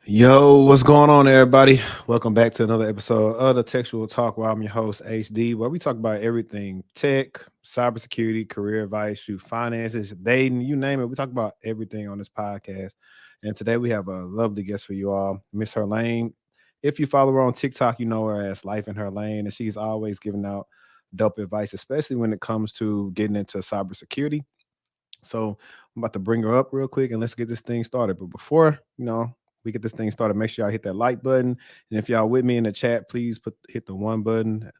Yo, what's going on, everybody? Welcome back to another episode of the Textual Talk, where I'm your host, HD, where we talk about everything tech, cybersecurity, career advice, shoot, finances, dating, you name it. We talk about everything on this podcast. And today we have a lovely guest for you all, Miss Huralain. If you follow her on TikTok, you know her as Life in Her Lane, and she's always giving out dope advice, especially when it comes to getting into cybersecurity. So I'm about to bring her up real quick and let's get this thing started. But before, we get this thing started, make sure y'all hit that like button. And if y'all with me in the chat, please hit the one button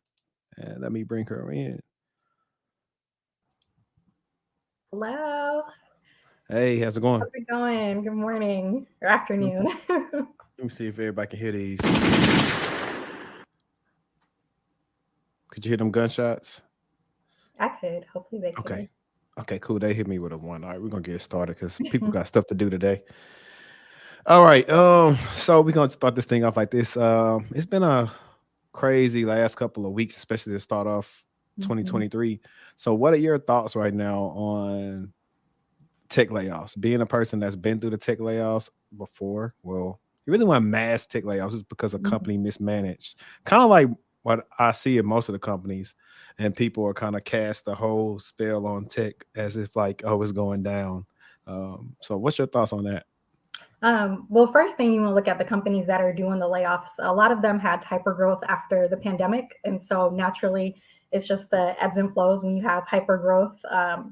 and let me bring her in. Hello. Hey, how's it going? How's it going? Good morning or afternoon. Let me see if everybody can hear these. Could you hear them gunshots? I could. Hopefully they Okay. could. Okay, cool. They hit me with a one. All right, we're gonna get started because people got stuff to do today. All right. So we're gonna start this thing off like this. It's been a crazy last couple of weeks, especially to start off Mhm. 2023. So what are your thoughts right now on tech layoffs? Being a person that's been through the tech layoffs before, well, you really want mass tech layoffs is because a Mhm. company mismanaged. Kind of like what I see in most of the companies, and people are kind of cast the whole spell on tech as if like, oh, it's going down. So what's your thoughts on that? Well, first thing you want to look at the companies that are doing the layoffs. A lot of them had hyper growth after the pandemic, and so naturally, it's just the ebbs and flows when you have hyper growth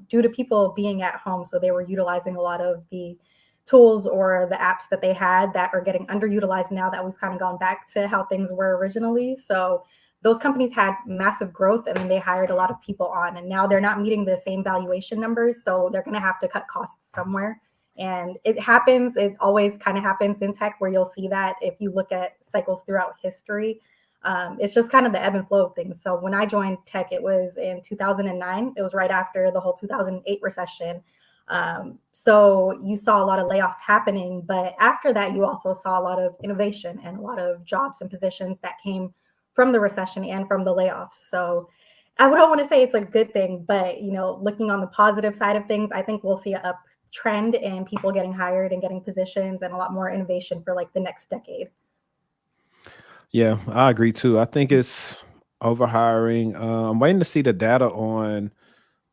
due to people being at home. So they were utilizing a lot of the tools or the apps that they had that are getting underutilized now that we've kind of gone back to how things were originally. So those companies had massive growth and then they hired a lot of people on, and now they're not meeting the same valuation numbers. So they're going to have to cut costs somewhere, and it happens. It always kind of happens in tech where you'll see that if you look at cycles throughout history. It's just kind of the ebb and flow of things. So when I joined tech, it was in 2009. It was right after the whole 2008 recession. So you saw a lot of layoffs happening, but after that, you also saw a lot of innovation and a lot of jobs and positions that came from the recession and from the layoffs. So I don't want to say it's a good thing, but looking on the positive side of things, I think we'll see a trend in people getting hired and getting positions and a lot more innovation for like the next decade. Yeah, I agree too. I think it's overhiring. I'm waiting to see the data on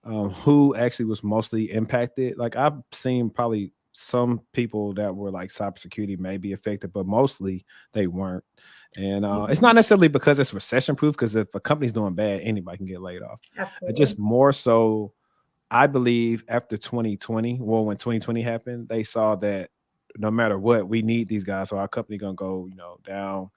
who actually was mostly impacted. Like I've seen probably some people that were like cybersecurity may be affected, but mostly they weren't. And it's not Mhm. necessarily because it's recession proof, because if a company's doing bad, anybody can get laid off. It's Absolutely. just more so, I believe after 2020, well, when 2020 happened, they saw that no matter what, we need these guys. So our company gonna go, down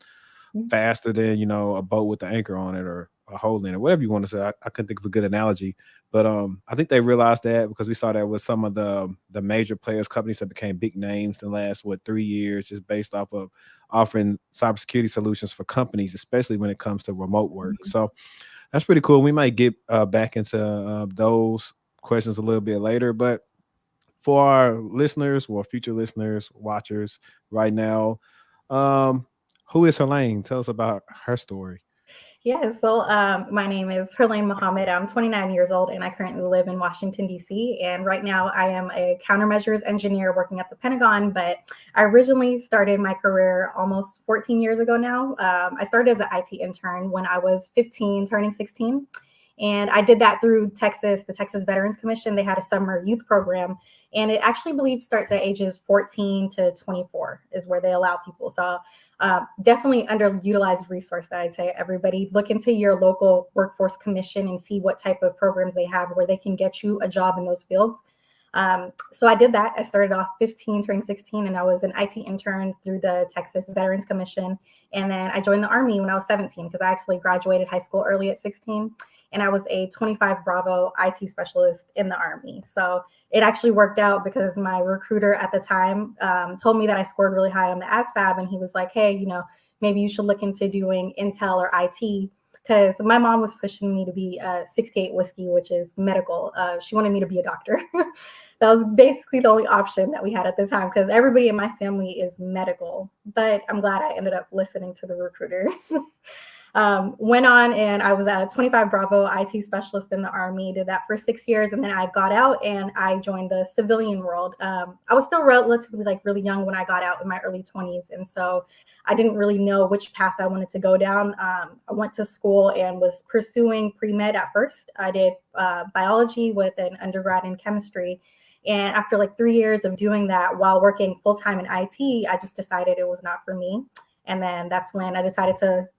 Mhm. faster than a boat with the anchor on it or a hole in it, whatever you want to say. I couldn't think of a good analogy, but I think they realized that because we saw that with some of the major players, companies that became big names in the last 3 years, just based off of offering cybersecurity solutions for companies, especially when it comes to remote work. Mhm. So that's pretty cool. We might get back into those questions a little bit later, but for our listeners, or future listeners, watchers, right now, um, who is Helene? Tell us about her story. Yeah, so my name is Huralain Mohamed. I'm 29 years old and I currently live in Washington, D.C. And right now I am a countermeasures engineer working at the Pentagon. But I originally started my career almost 14 years ago now. I started as an IT intern when I was 15, turning 16. And I did that through Texas, the Texas Veterans Commission. They had a summer youth program. And it actually, believe, starts at ages 14 to 24 is where they allow people. So definitely underutilized resource that I'd say everybody look into your local workforce commission and see what type of programs they have where they can get you a job in those fields. So I did that. I started off 15, turning 16, and I was an IT intern through the Texas Veterans Commission. And then I joined the Army when I was 17 because I actually graduated high school early at 16. And I was a 25 Bravo IT specialist in the Army. So it actually worked out because my recruiter at the time told me that I scored really high on the ASVAB. And he was like, hey, maybe you should look into doing Intel or IT because my mom was pushing me to be 68 whiskey, which is medical. She wanted me to be a doctor. That was basically the only option that we had at the time because everybody in my family is medical. But I'm glad I ended up listening to the recruiter. Went on and I was a 25 Bravo IT specialist in the Army, did that for 6 years. And then I got out and I joined the civilian world. I was still relatively really young when I got out in my early 20s. And so I didn't really know which path I wanted to go down. I went to school and was pursuing pre-med at first. I did biology with an undergrad in chemistry. And after 3 years of doing that while working full-time in IT, I just decided it was not for me. And then that's when I decided to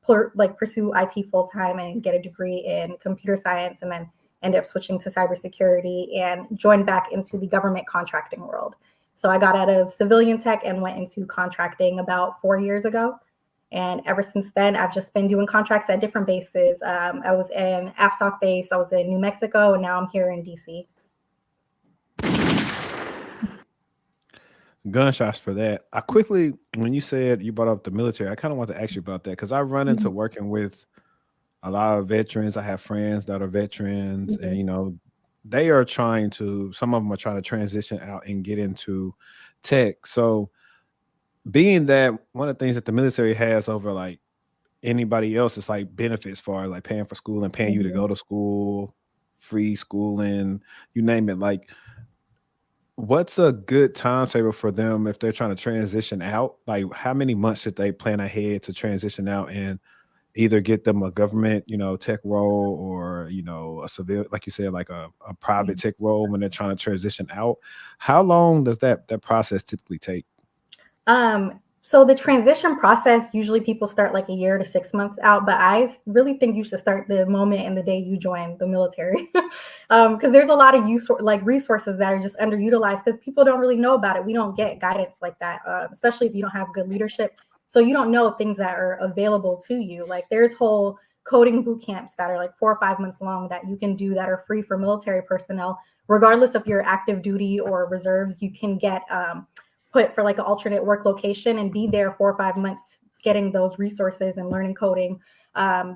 pursue IT full-time and get a degree in computer science, and then ended up switching to cybersecurity and joined back into the government contracting world. So I got out of civilian tech and went into contracting about 4 years ago. And ever since then, I've just been doing contracts at different bases. I was in AFSOC base, I was in New Mexico, and now I'm here in DC. Gunshots for that. I quickly, when you said you brought up the military, I kind of want to ask you about that because I run into working with a lot of veterans. I have friends that are veterans, and they are trying to. Some of them are trying to transition out and get into tech. So, being that one of the things that the military has over anybody else is benefits for paying for school and paying you to go to school, free schooling, you name it. What's a good timetable for them if they're trying to transition out? How many months should they plan ahead to transition out and either get them a government, tech role, or, a civil, like you said, a private tech role when they're trying to transition out? How long does that process typically take? So the transition process, usually people start a year to 6 months out, but I really think you should start the moment and the day you join the military. Because there's a lot of resources that are just underutilized because people don't really know about it. We don't get guidance like that, especially if you don't have good leadership. So you don't know things that are available to you. There's whole coding boot camps that are 4 or 5 months long that you can do that are free for military personnel, regardless of your active duty or reserves. You can get put for an alternate work location and be there 4 or 5 months getting those resources and learning coding.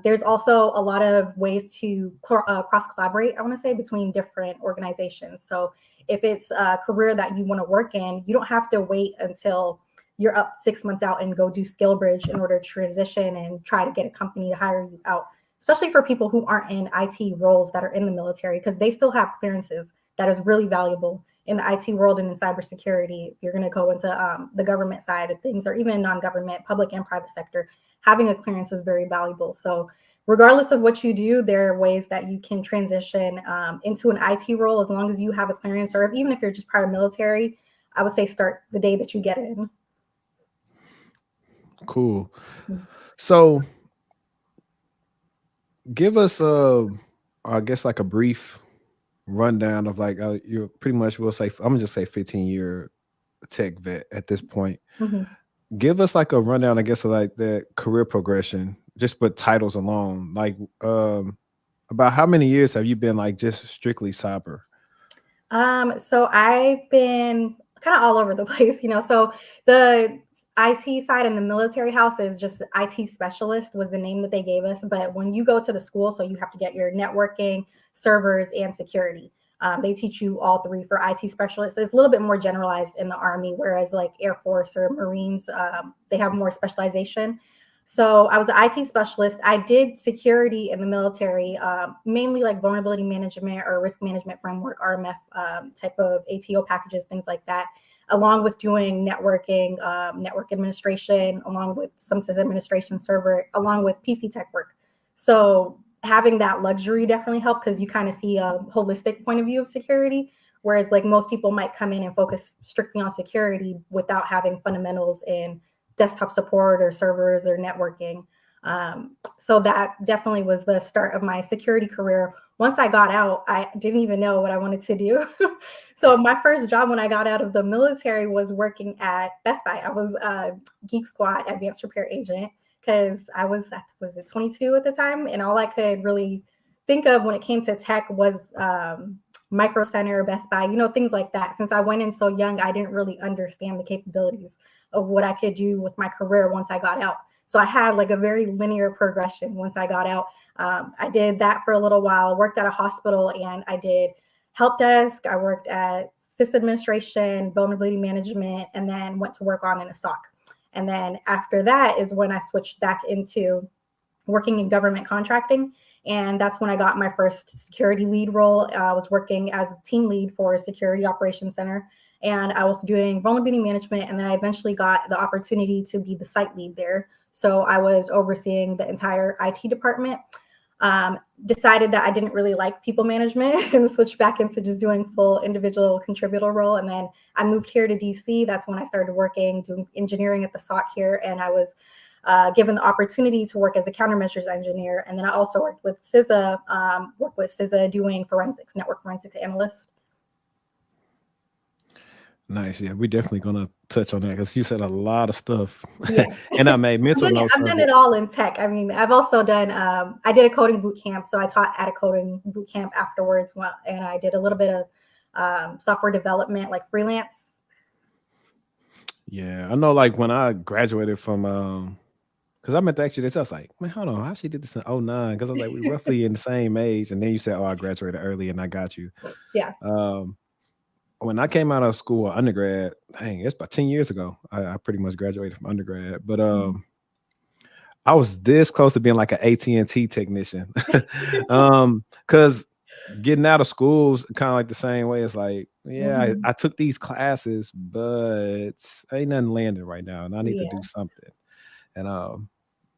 There's also a lot of ways to cross collaborate, I want to say, between different organizations. So if it's a career that you want to work in, you don't have to wait until you're up 6 months out and go do SkillBridge in order to transition and try to get a company to hire you out, especially for people who aren't in IT roles that are in the military, because they still have clearances that is really valuable in the IT world and in cybersecurity. If you're going to go into the government side of things, or even non-government, public and private sector, having a clearance is very valuable. So regardless of what you do, there are ways that you can transition into an IT role as long as you have a clearance, or even if you're just prior military. I would say start the day that you get in. Cool. So give us I guess a brief rundown of you're pretty much, we'll say, I'm gonna just say 15-year tech vet at this point. Give us a rundown, I guess, of the career progression, just with titles alone. About how many years have you been just strictly cyber? So I've been kind of all over the place, so the IT side in the military house is just IT specialist was the name that they gave us. But when you go to the school, so you have to get your networking, servers, and security. They teach you all three for IT specialists. It's a little bit more generalized in the Army, whereas Air Force or Marines, they have more specialization. So I was an IT specialist. I did security in the military, mainly vulnerability management or risk management framework, RMF type of ATO packages, things like that, along with doing networking, network administration, along with some system administration, server, along with PC tech work. So having that luxury definitely helped because you kind of see a holistic point of view of security, whereas most people might come in and focus strictly on security without having fundamentals in desktop support or servers or networking. So that definitely was the start of my security career. Once I got out, I didn't even know what I wanted to do. So my first job when I got out of the military was working at Best Buy. I was a Geek Squad advanced repair agent because I was it 22 at the time, and all I could really think of when it came to tech was Micro Center, Best Buy, things like that. Since I went in so young, I didn't really understand the capabilities of what I could do with my career once I got out. So I had a very linear progression once I got out. I did that for a little while, worked at a hospital, and I did help desk. I worked at system administration, vulnerability management, and then went to work on in a SOC. And then after that is when I switched back into working in government contracting. And that's when I got my first security lead role. I was working as a team lead for a security operations center, and I was doing vulnerability management. And then I eventually got the opportunity to be the site lead there. So I was overseeing the entire IT department. Decided that I didn't really like people management and switched back into just doing full individual contributor role. And then I moved here to DC. That's when I started working, doing engineering at the SOC here. And I was given the opportunity to work as a countermeasures engineer. And then I also worked with CISA doing forensics, network forensics analyst. Nice. Yeah, we're definitely gonna touch on that because you said a lot of stuff. Yeah. And I made mental notes I've of done it. it all in tech. I mean, I've also done, I did a coding boot camp. So I taught at a coding boot camp afterwards. And I did a little bit of software development, like freelance. Yeah, I know like when I graduated from because I meant to actually this, I was like, man, hold on, how she did this in '09? Because I was like, we roughly in the same age. And then you said, oh, I graduated early and I got you. Yeah. Um when I came out of school, undergrad, dang, it's about 10 years ago. I pretty much graduated from undergrad. But I was this close to being like an AT&T technician. Because getting out of school is kind of like the same way. It's like, yeah, Mhm. I took these classes, but ain't nothing landing right now, and I need to Yeah. do something. And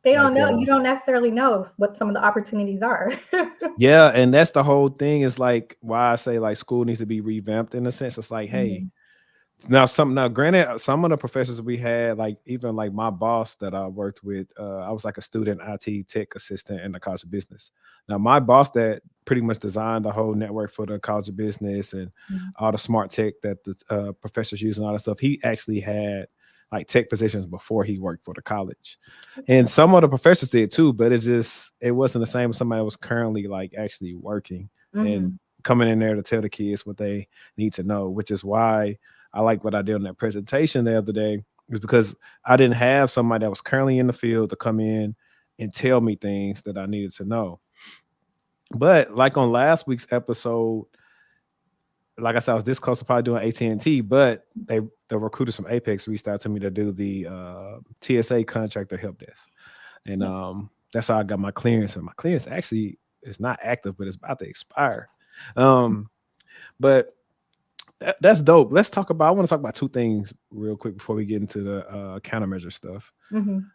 They don't like know. You don't necessarily know what some of the opportunities are. yeah, and that's the whole thing. Is like why I say like school needs to be revamped in a sense. It's like, hey, Mhm. now granted, some of the professors we had, like even like my boss that I worked with, I was like a student IT tech assistant in the College of Business. Now my boss that pretty much designed the whole network for the College of Business and Mhm. all the smart tech that the professors use and all that stuff, he actually had like tech positions before he worked for the college. And some of the professors did too, but it wasn't the same as somebody that was currently like actually working and Mhm. coming in there to tell the kids what they need to know, which is why I like what I did on that presentation the other day, is because I didn't have somebody that was currently in the field to come in and tell me things that I needed to know. But like on last week's episode, like I said, I was this close to probably doing AT&T, but the recruiters from Apex reached out to me to do the TSA contractor help desk. And that's how I got my clearance. And my clearance actually is not active, but it's about to expire. Um, but that's dope. I want to talk about two things real quick before we get into the countermeasure stuff. Mhm.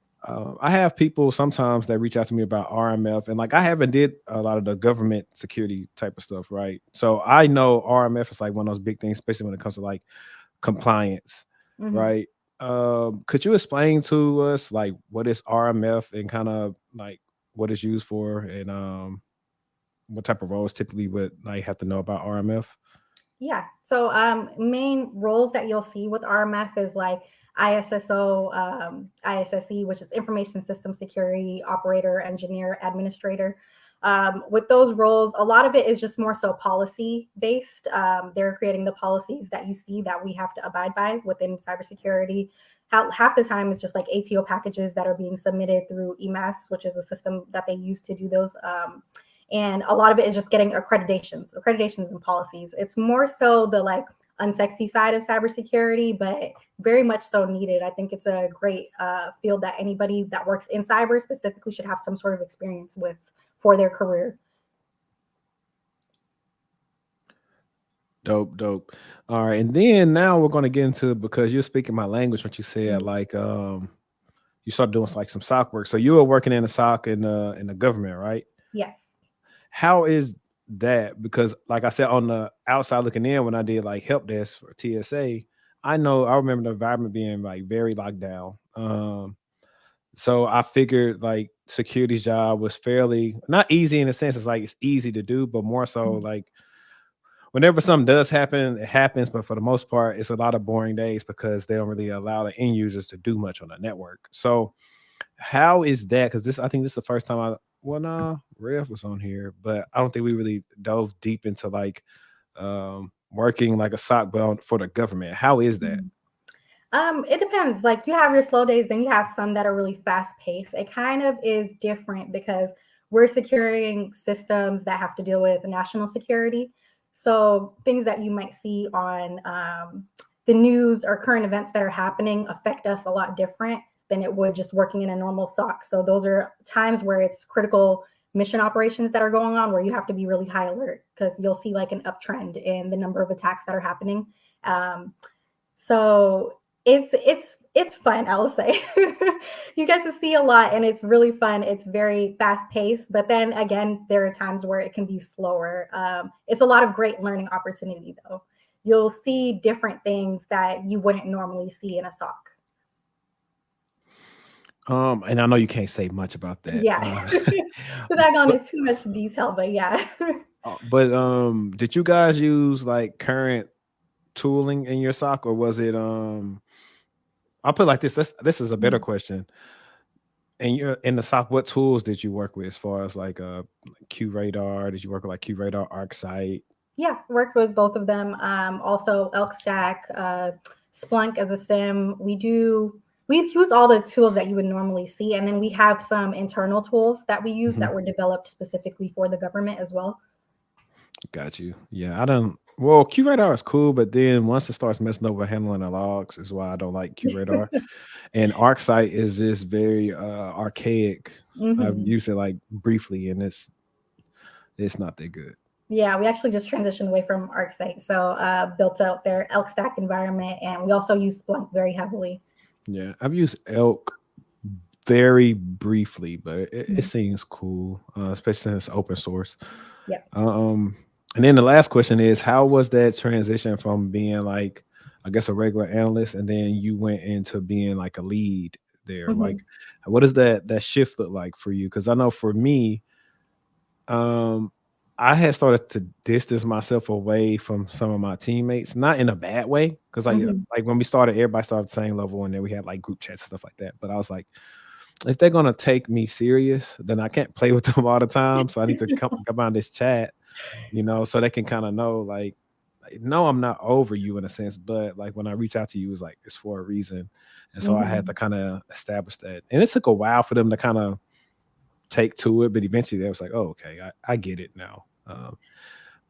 I have people sometimes that reach out to me about RMF, and like I haven't did a lot of the government security type of stuff, right? So I know RMF is like one of those big things, especially when it comes to like compliance, Mhm. right? Could you explain to us like what is RMF and kind of like what it's used for, and what type of roles typically would like have to know about RMF? Yeah. So main roles that you'll see with RMF is like ISSO, ISSE, which is Information System Security Operator, Engineer, Administrator. With those roles, a lot of it is just more so policy based. They're creating the policies that you see that we have to abide by within cybersecurity. Half the time is just like ATO packages that are being submitted through EMAS, which is a system that they use to do those. And a lot of it is just getting accreditations and policies. It's more so the like unsexy side of cybersecurity, but very much so needed. I think it's a great field that anybody that works in cyber specifically should have some sort of experience with for their career. Dope, dope. All right, and then now we're gonna get into, because you're speaking my language, what you said, Mhm. like you started doing like some SOC work. So you were working in the SOC in the government, right? Yes. How is that? Because like I said, on the outside looking in, when I did like help desk for TSA, I remember the environment being like very locked down. So I figured like security's job was fairly not easy in a sense. It's like it's easy to do, but more so Mhm. like whenever something does happen, it happens. But for the most part, it's a lot of boring days because they don't really allow the end users to do much on the network. So how is that? Because I think this is the first time nah, Rev was on here, but I don't think we really dove deep into like working like a SOC belt for the government. How is that? Mhm. It depends. Like you have your slow days, then you have some that are really fast paced. It kind of is different because we're securing systems that have to deal with national security. So things that you might see on the news or current events that are happening affect us a lot different than it would just working in a normal SOC. So those are times where it's critical mission operations that are going on where you have to be really high alert because you'll see like an uptrend in the number of attacks that are happening. So it's fun, I'll say. You get to see a lot and it's really fun. It's very fast paced, but then again, there are times where it can be slower. It's a lot of great learning opportunity though. You'll see different things that you wouldn't normally see in a SOC. And I know you can't say much about that. Yeah. Without going but into too much detail, but yeah. did you guys use like current tooling in your SOC, or was it I'll put it like this. This is a better question. And you're in the SOC, what tools did you work with as far as like Q Radar? Did you work with like Q Radar, ArcSight? Yeah, worked with both of them. Also Elk Stack, Splunk as a SIM. We use all the tools that you would normally see. And then we have some internal tools that we use that were developed specifically for the government as well. Got you. Yeah, I don't. Well, Q Radar is cool, but then once it starts messing up with handling the logs, is why I don't like Q Radar. And ArcSight is just very archaic. I've used it like briefly, and it's not that good. Yeah, we actually just transitioned away from ArcSight, so built out their Elk Stack environment, and we also use Splunk very heavily. Yeah, I've used Elk very briefly, but it seems cool, especially since it's open source. Yeah. And then the last question is, how was that transition from being like, I guess, a regular analyst, and then you went into being like a lead there? Like, what does that shift look like for you? Because I know for me, I had started to distance myself away from some of my teammates, not in a bad way, because like when we started, everybody started at the same level, and then we had like group chats and stuff like that. But I was like, if they're gonna take me serious, then I can't play with them all the time. So I need to come on this chat, so they can kind of know, like, no, I'm not over you in a sense, but like when I reach out to you, it's for a reason. And so I had to kind of establish that. And it took a while for them to kind of take to it, but eventually they was like, oh, okay, I get it now.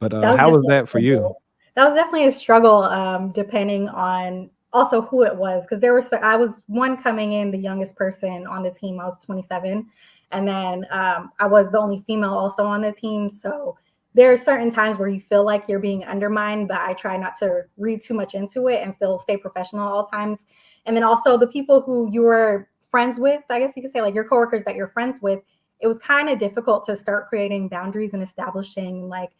But how was that for you? That was definitely a struggle, depending on also who it was, because I was one coming in, the youngest person on the team. I was 27, and then I was the only female also on the team. So there are certain times where you feel like you're being undermined, but I try not to read too much into it and still stay professional at all times. And then also the people who you were friends with, I guess you could say, like your coworkers that you're friends with, it was kind of difficult to start creating boundaries and establishing, like,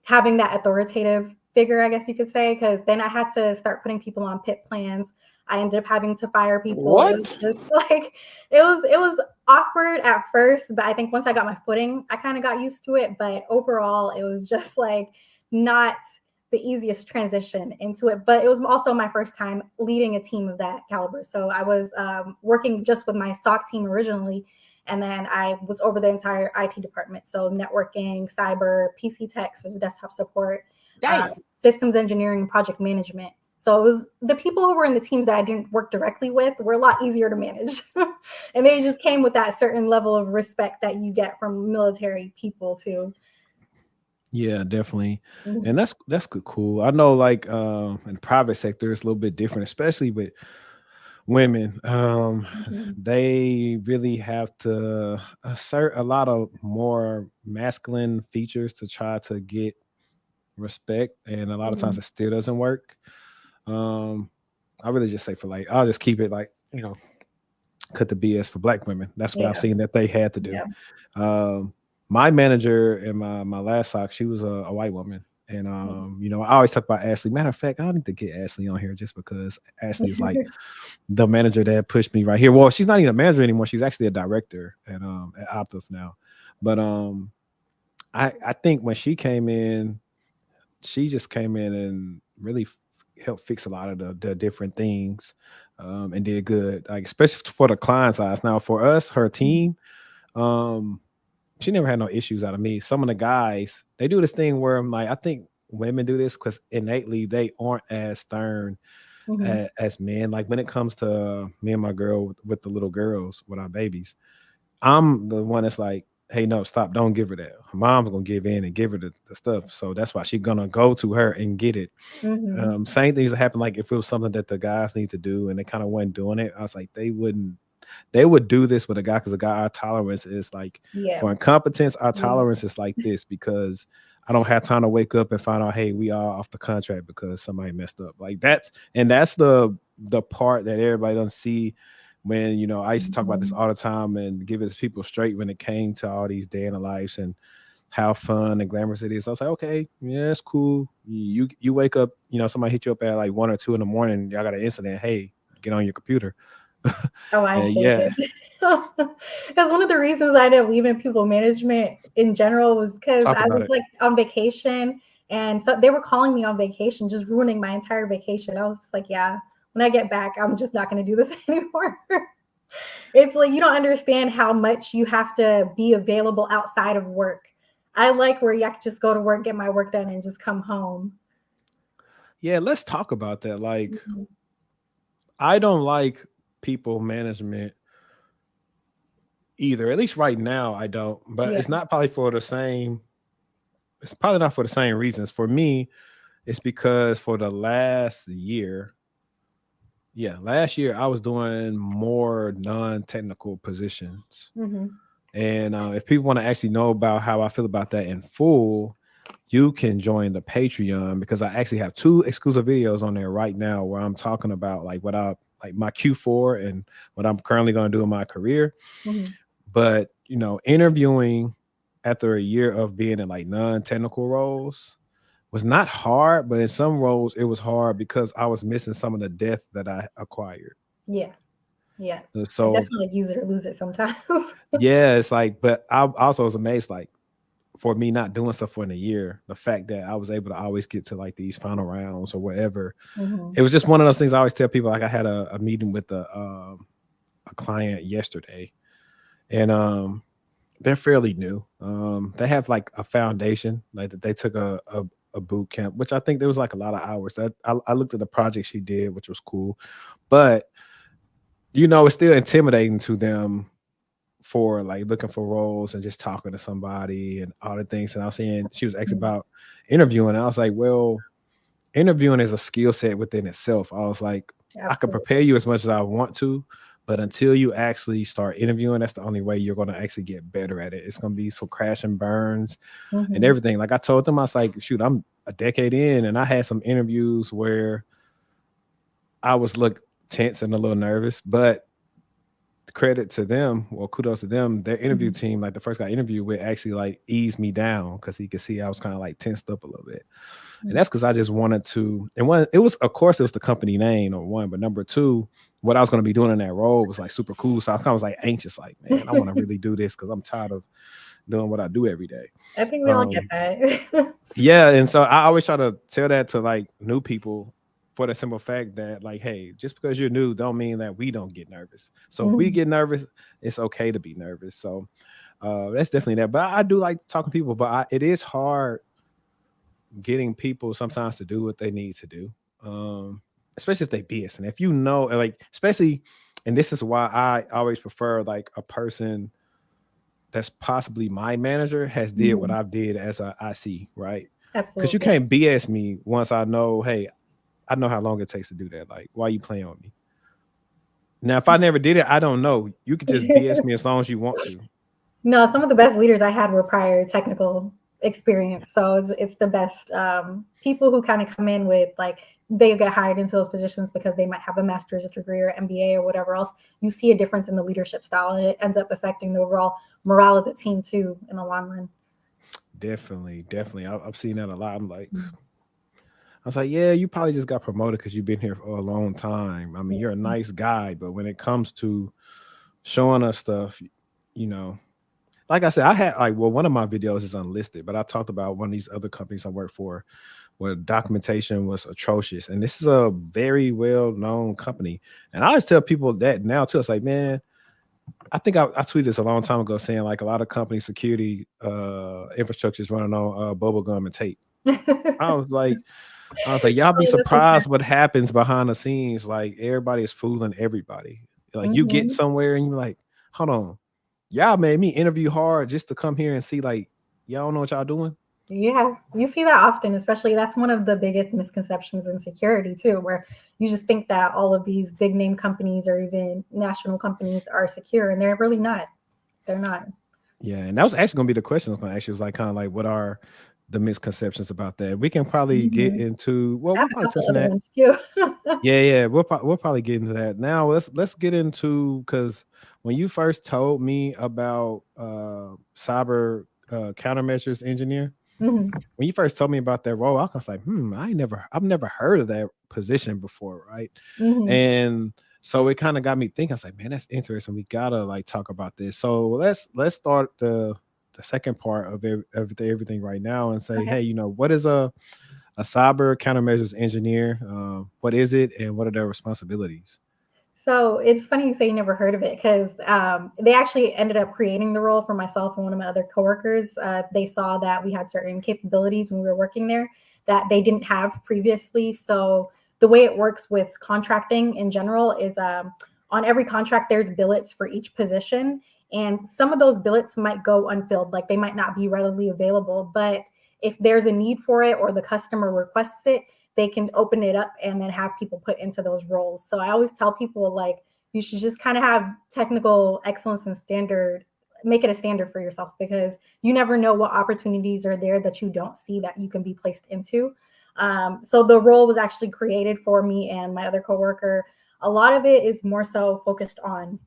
having that authoritative figure, I guess you could say, because then I had to start putting people on PIP plans. I ended up having to fire people. What? It was just like, it was awkward at first, but I think once I got my footing, I kind of got used to it. But overall, it was just like not the easiest transition into it. But it was also my first time leading a team of that caliber. So I was working just with my SOC team originally, and then I was over the entire IT department. So networking, cyber, PC tech, so desktop support, systems engineering, project management. So it was the people who were in the teams that I didn't work directly with were a lot easier to manage. And they just came with that certain level of respect that you get from military people too. Yeah, definitely. And that's good, cool. I know, like, in the private sector, it's a little bit different, especially with women. They really have to assert a lot of more masculine features to try to get respect, and a lot of times it still doesn't work. I really just say, I'll just keep it like, cut the BS for Black women. That's what I've seen that they had to do. My manager in my last SOC, she was a white woman. And I always talk about Ashley. Matter of fact, I need to get Ashley on here just because Ashley is like the manager that pushed me right here. Well, she's not even a manager anymore. She's actually a director at Optiv now. But I think when she came in, she just came in and really helped fix a lot of the different things, and did good, like especially for the client size. Now for us, her team, she never had no issues out of me. Some of the guys, they do this thing where I'm like, I think women do this because innately they aren't as stern as men. Like when it comes to me and my girl with the little girls, with our babies, I'm the one that's like, hey, no, stop, don't give her that. Her mom's gonna give in and give her the stuff. So that's why she's gonna go to her and get it. Same things that happen, like if it was something that the guys need to do and they kind of wasn't doing it, I was like, they wouldn't. they would do this with a guy because a guy, our tolerance is like Yeah. for incompetence, our Yeah. tolerance is like this because I don't have time to wake up and find out, hey, we are off the contract because somebody messed up. Like that's the part that everybody doesn't see when I used to talk about this Mhm. all the time and give it to people straight when it came to all these day in the lives and how fun and glamorous it is. I was like, okay, yeah, it's cool. You wake up, somebody hit you up at like 1 or 2 in the morning. Y'all got an incident. Hey, get on your computer. Oh, I And hate yeah, it. That's one of the reasons I didn't leave in people management in general was because talk I about was it. like on vacation and so they were calling me on vacation, just ruining my entire vacation. I was just like, yeah, when I get back, I'm just not going to do this anymore. It's like you don't understand how much you have to be available outside of work. I like where I can just go to work, get my work done, and just come home. Yeah, let's talk about that. Like, Mhm. I don't like people management either. At least right now, I don't. But Yeah. it's not probably for the same. It's probably not for the same reasons. For me, it's because for the last year, yeah, last year I was doing more non-technical positions. Hmm. And if people want to actually know about how I feel about that in full, you can join the Patreon because I actually have 2 exclusive videos on there right now where I'm talking about like what I like my Q4 and what I'm currently going to do in my career. Hmm. But interviewing after a year of being in like non-technical roles was not hard, but in some roles it was hard because I was missing some of the depth that I acquired. Yeah. Yeah. I So definitely use it or lose it sometimes. yeah, it's like, but I also was amazed, like for me not doing stuff for in a year, the fact that I was able to always get to like these final rounds or whatever. Hmm. It was just one of those things I always tell people. Like I had a meeting with a client yesterday, and they're fairly new. They have like a foundation, like that they took a boot camp, which I think there was like a lot of hours. That I looked at the project she did, which was cool, but it's still intimidating to them for like looking for roles and just talking to somebody and all the things. And I was saying she was asking about interviewing. I was like, well, interviewing is a skill set within itself. I was like, I could prepare Absolutely. you as much as I want to, but until you actually start interviewing, that's the only way you're going to actually get better at it. It's going to be some crash and burns and Hmm. everything. Like I told them, I was like, shoot, I'm a decade in and I had some interviews where I was look tense and a little nervous, but credit to them, well, kudos to them. Their interview Hmm. team, like the first guy I interviewed with, actually like eased me down because he could see I was kind of like tensed up a little bit. And that's because I just wanted to. And one, it was, of course, it was the company name, number one, but number two, what I was going to be doing in that role was like super cool. So I kind of was like anxious, like, man, I want to really do this because I'm tired of doing what I do every day. I think we all get Um, that. yeah, and so I always try to tell that to like new people for the simple fact that like, hey, just because you're new, don't mean that we don't get nervous. So if we Mhm. get nervous, it's okay to be nervous. So that's definitely that. But I do like talking to people, but it is hard getting people sometimes to do what they need to do, especially if they BS. And if like, especially, and this is why I always prefer like a person that's possibly my manager has did what Mhm. I've did as a IC, right? Because you Absolutely. can't BS me once I know, hey, I know how long it takes to do that. Like, why are you playing with me? Now, if I never did it, I don't know. You could just BS me as long as you want to. No, some of the best leaders I had were prior technical experience. So it's the best people who kind of come in with like they get hired into those positions because they might have a master's degree or MBA or whatever else. You see a difference in the leadership style, and it ends up affecting the overall morale of the team too in the long run. Definitely, definitely. I've seen that a lot. I was like, yeah, you probably just got promoted because you've been here for a long time. I mean, you're a Mhm. nice guy, but when it comes to showing us stuff, you know, like I said, I had like, well, one of my videos is unlisted, but I talked about one of these other companies I work for where documentation was atrocious. And this is a very well known company. And I always tell people that now too. It's like, man, I think I tweeted this a long time ago saying like a lot of company security infrastructure is running on bubble gum and tape. I was like, y'all be Oh, that's surprised what happens behind the scenes. Like everybody is fooling everybody. Like you get Mhm. somewhere and you're like, hold on, y'all made me interview hard just to come here and see like y'all don't know what y'all doing. Yeah, you see that often, especially that's one of the biggest misconceptions in security too, where you just think that all of these big name companies or even national companies are secure, and they're really not. They're not. Yeah, and that was actually gonna be the question I was gonna ask you. Was like kind of like what are the misconceptions about that? We can probably get Mhm. into well, I have we'll a probably couple touch on other that. ones too. Yeah, we'll probably get into that. Now let's get into because when you first told me about cyber countermeasures engineer, Mhm, when you first told me about that role, I was like, I've never heard of that position before, right? mhm. And so it kind of got me thinking. I was like, man, that's interesting. We gotta like talk about this. So let's start the second part of everything right now and say, Okay. hey, what is a cyber countermeasures engineer? What is it, and what are their responsibilities? So it's funny you say you never heard of it because they actually ended up creating the role for myself and one of my other coworkers. They saw that we had certain capabilities when we were working there that they didn't have previously. So the way it works with contracting in general is on every contract, there's billets for each position. And some of those billets might go unfilled, like they might not be readily available. But if there's a need for it or the customer requests it, they can open it up and then have people put into those roles. So I always tell people like you should just kind of have technical excellence and standard, make it a standard for yourself because you never know what opportunities are there that you don't see that you can be placed into. So the role was actually created for me and my other coworker. A lot of it is more so focused on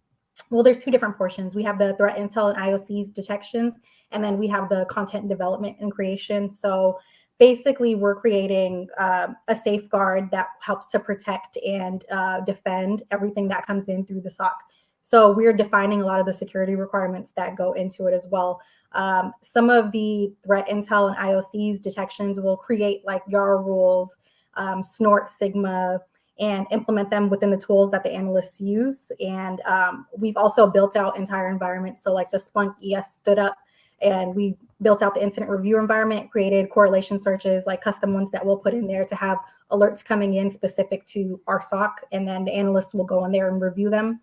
well, there's two different portions. We have the threat intel and IOCs detections, and then we have the content development and creation. So basically, we're creating a safeguard that helps to protect and defend everything that comes in through the SOC. So we're defining a lot of the security requirements that go into it as well. Some of the threat intel and IOCs detections will create like YAR rules, snort, Sigma, and implement them within the tools that the analysts use. And we've also built out entire environments. So like the Splunk ES stood up and we built out the incident review environment, created correlation searches, like custom ones that we'll put in there to have alerts coming in specific to our SOC. And then the analysts will go in there and review them.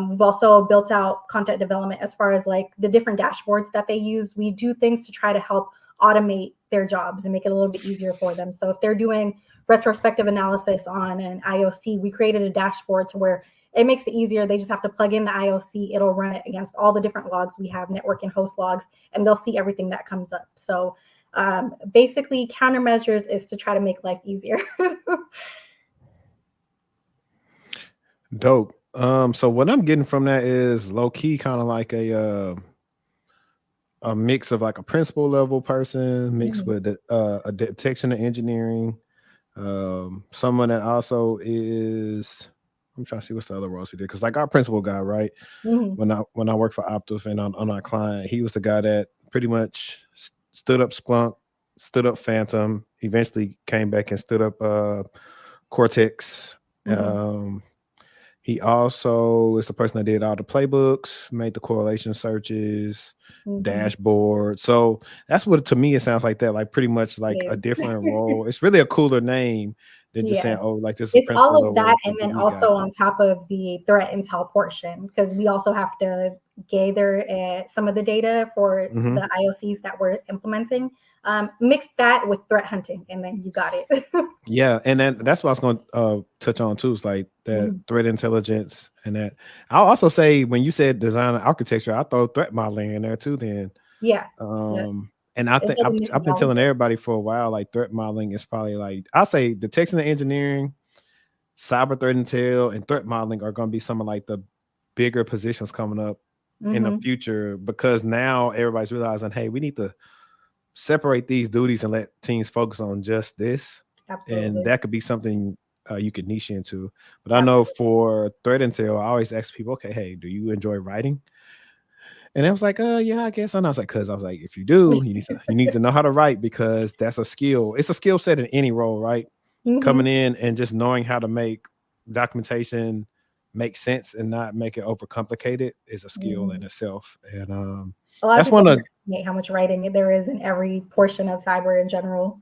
We've also built out content development as far as like the different dashboards that they use. We do things to try to help automate their jobs and make it a little bit easier for them. So if they're doing retrospective analysis on an IOC, we created a dashboard to where it makes it easier. They just have to plug in the IOC. It'll run it against all the different logs we have, network and host logs, and they'll see everything that comes up. So basically, countermeasures is to try to make life easier. Dope. So what I'm getting from that is low key, kind of like a mix of like a principal level person mixed Mhm. with a detection of engineering. Someone that also is. I'm trying to see what's the other roles he did because like our principal guy, right? Mhm. When I worked for Optus and on our client, he was the guy that pretty much stood up Splunk, stood up Phantom, eventually came back and stood up Cortex. Mhm. Um, he also is the person that did all the playbooks, made the correlation searches, Mhm. dashboard. So that's what to me it sounds like that, like pretty much like a It is. different role. It's really a cooler name than just saying, Yeah. oh, like this is a It's all principal of level that, or and a then BE guy. also on top of the threat intel portion, because we also have to gather some of the data for Hmm. the IOCs that we're implementing. Mix that with threat hunting, and then you got it. Yeah, and then that's what I was going to touch on too. Is like that Mhm. threat intelligence, and that I'll also say when you said design and architecture, I throw threat modeling in there too. Then, Yeah. Yep. and I It's think like a mixed I've been bag. telling everybody for a while, like threat modeling is probably like I'll say detection and engineering, cyber threat intel, and threat modeling are going to be some of like the bigger positions coming up in the Mhm. future because now everybody's realizing, hey, we need to separate these duties and let teams focus on just this. And Absolutely. that could be something you could niche into. But I know Absolutely. for threat intel, I always ask people, okay, hey, do you enjoy writing? And I was like, yeah, I guess. And I was like, because I was like, if you do, you need to know how to write because that's a skill. It's a skill set in any role, right? Coming Mhm. in and just knowing how to make documentation make sense and not make it overcomplicated is a skill in Mhm. itself. And A lot of that's people one of underestimate how much writing there is in every portion of cyber in general.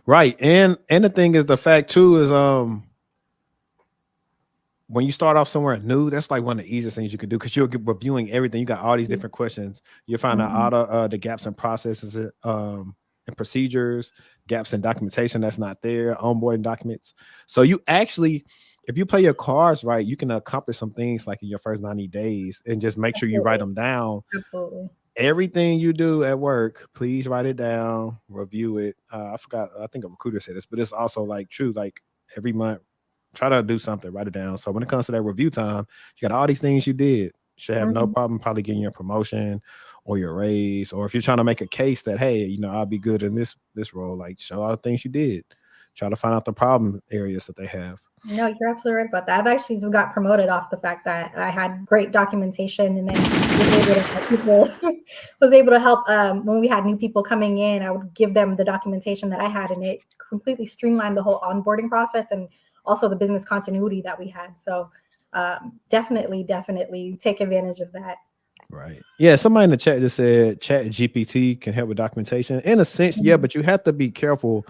right. And the thing is the fact too is when you start off somewhere new, that's like one of the easiest things you can do because you're reviewing everything. You got all these different questions. You're finding out all Mhm. the gaps in processes and and procedures, gaps in documentation that's not there, onboarding documents. So you actually, if you play your cards right, you can accomplish some things like in your first 90 days and just make sure you write Absolutely. them down. Absolutely. Everything you do at work, please write it down, review it. I forgot, I think a recruiter said this, but it's also like true, like every month, try to do something, write it down. So when it comes to that review time, you got all these things you did. Should have no Mhm. problem probably getting your promotion or your raise. Or if you're trying to make a case that, hey, I'll be good in this role, like show all the things you did. Try to find out the problem areas that they have. No, you're absolutely right about that. I've actually just got promoted off the fact that I had great documentation, and then was able to help people. Was able to help when we had new people coming in. I would give them the documentation that I had, and it completely streamlined the whole onboarding process and also the business continuity that we had. So definitely take advantage of that. Right. Yeah. Somebody in the chat just said Chat GPT can help with documentation. In a sense, yeah, Mhm. but you have to be careful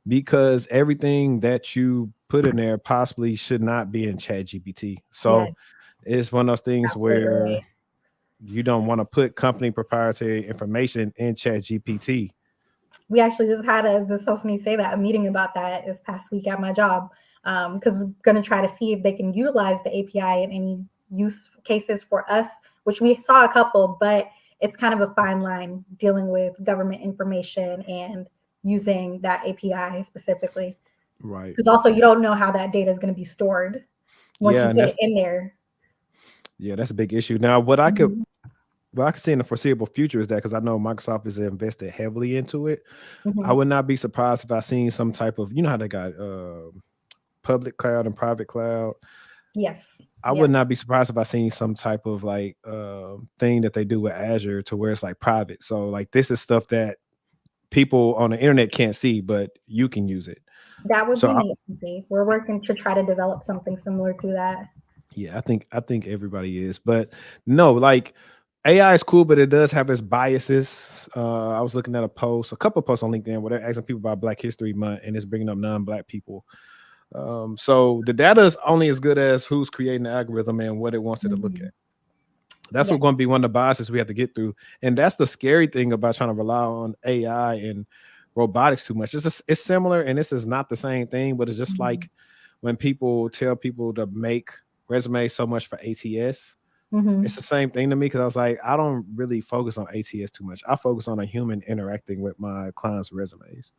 because everything that you put in there possibly should not be in Chat GPT. Yeah, So it's one of those things absolutely right. where you don't want to put company proprietary information in Chat GPT. We actually just had this so funny say that a meeting about that this past week at my job, because we're going to try to see if they can utilize the API in any use cases for us, which we saw a couple, but it's kind of a fine line dealing with government information and using that API specifically, Right. because also you don't know how that data is going to be stored once Yeah, you and put it in there. that's a big issue. Now, what I could Mhm. what I can see in the foreseeable future is that because I know Microsoft is invested heavily into it, I Mhm. would not be surprised if I seen some type of, how they got public cloud and private cloud. Yes. I would Yep. not be surprised if I seen some type of like thing that they do with Azure to where it's like private. So like this is stuff that people on the internet can't see, but you can use it. That would So be neat to see. We're working to try to develop something similar to that. yeah, I think everybody is, but no, like AI is cool, but it does have its biases. I was looking at a couple of posts on LinkedIn where they're asking people about Black History Month, and it's bringing up non-Black people. So the data is only as good as who's creating the algorithm and what it wants it to look at. Mhm. That's Yeah. what's going to be one of the biases we have to get through, and that's the scary thing about trying to rely on AI and robotics too much. It's similar, and this is not the same thing, but it's just Mhm. like when people tell people to make resumes so much for ATS. It's Mhm. the same thing to me because I was like, I don't really focus on ATS too much. I focus on a human interacting with my clients' resumes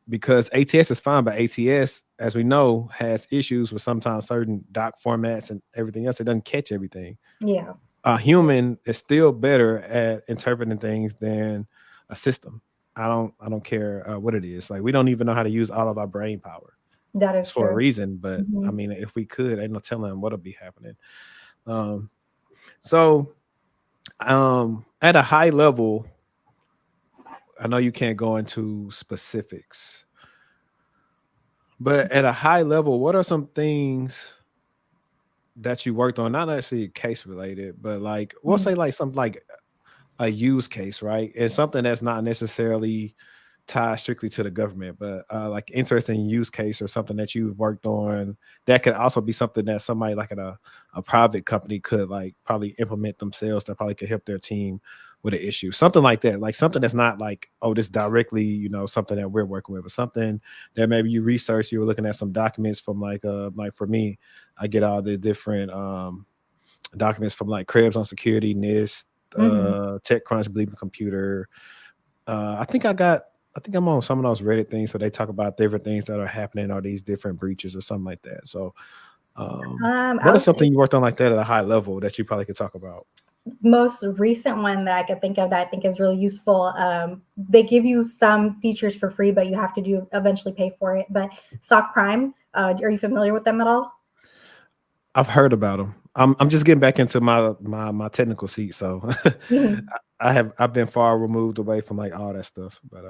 because ATS is fine, but ATS, as we know, has issues with sometimes certain doc formats and everything else. It doesn't catch everything. Yeah. A human is still better at interpreting things than a system. I don't care what it is. Like we don't even know how to use all of our brain power. That It's is for a true. reason, but I Mhm. mean, if we could, ain't no telling what'll be happening. Um, so at a high level, I know you can't go into specifics, but at a high level, what are some things that you worked on? Not necessarily case related, but like we'll Mhm. say like something like a use case, right? And something that's not necessarily tied strictly to the government, but like interesting use case or something that you've worked on that could also be something that somebody like at a private company could like probably implement themselves that probably could help their team with an issue. Something like that, like something that's not like, oh, this directly, something that we're working with, but something that maybe you researched, you were looking at some documents from like for me, I get all the different documents from like Krebs on security, NIST, Mhm. TechCrunch, Bleeping Computer. I think I'm on some of those Reddit things where they talk about different things that are happening or these different breaches or something like that. So, I what is would say something you worked on like that at a high level that you probably could talk about? most recent one that I could think of that I think is really useful. They give you some features for free, but you have to do eventually pay for it. But Sock Prime, are you familiar with them at all? I've heard about them. I'm just getting back into my technical seat, so Mhm. I've been far removed away from like all that stuff. But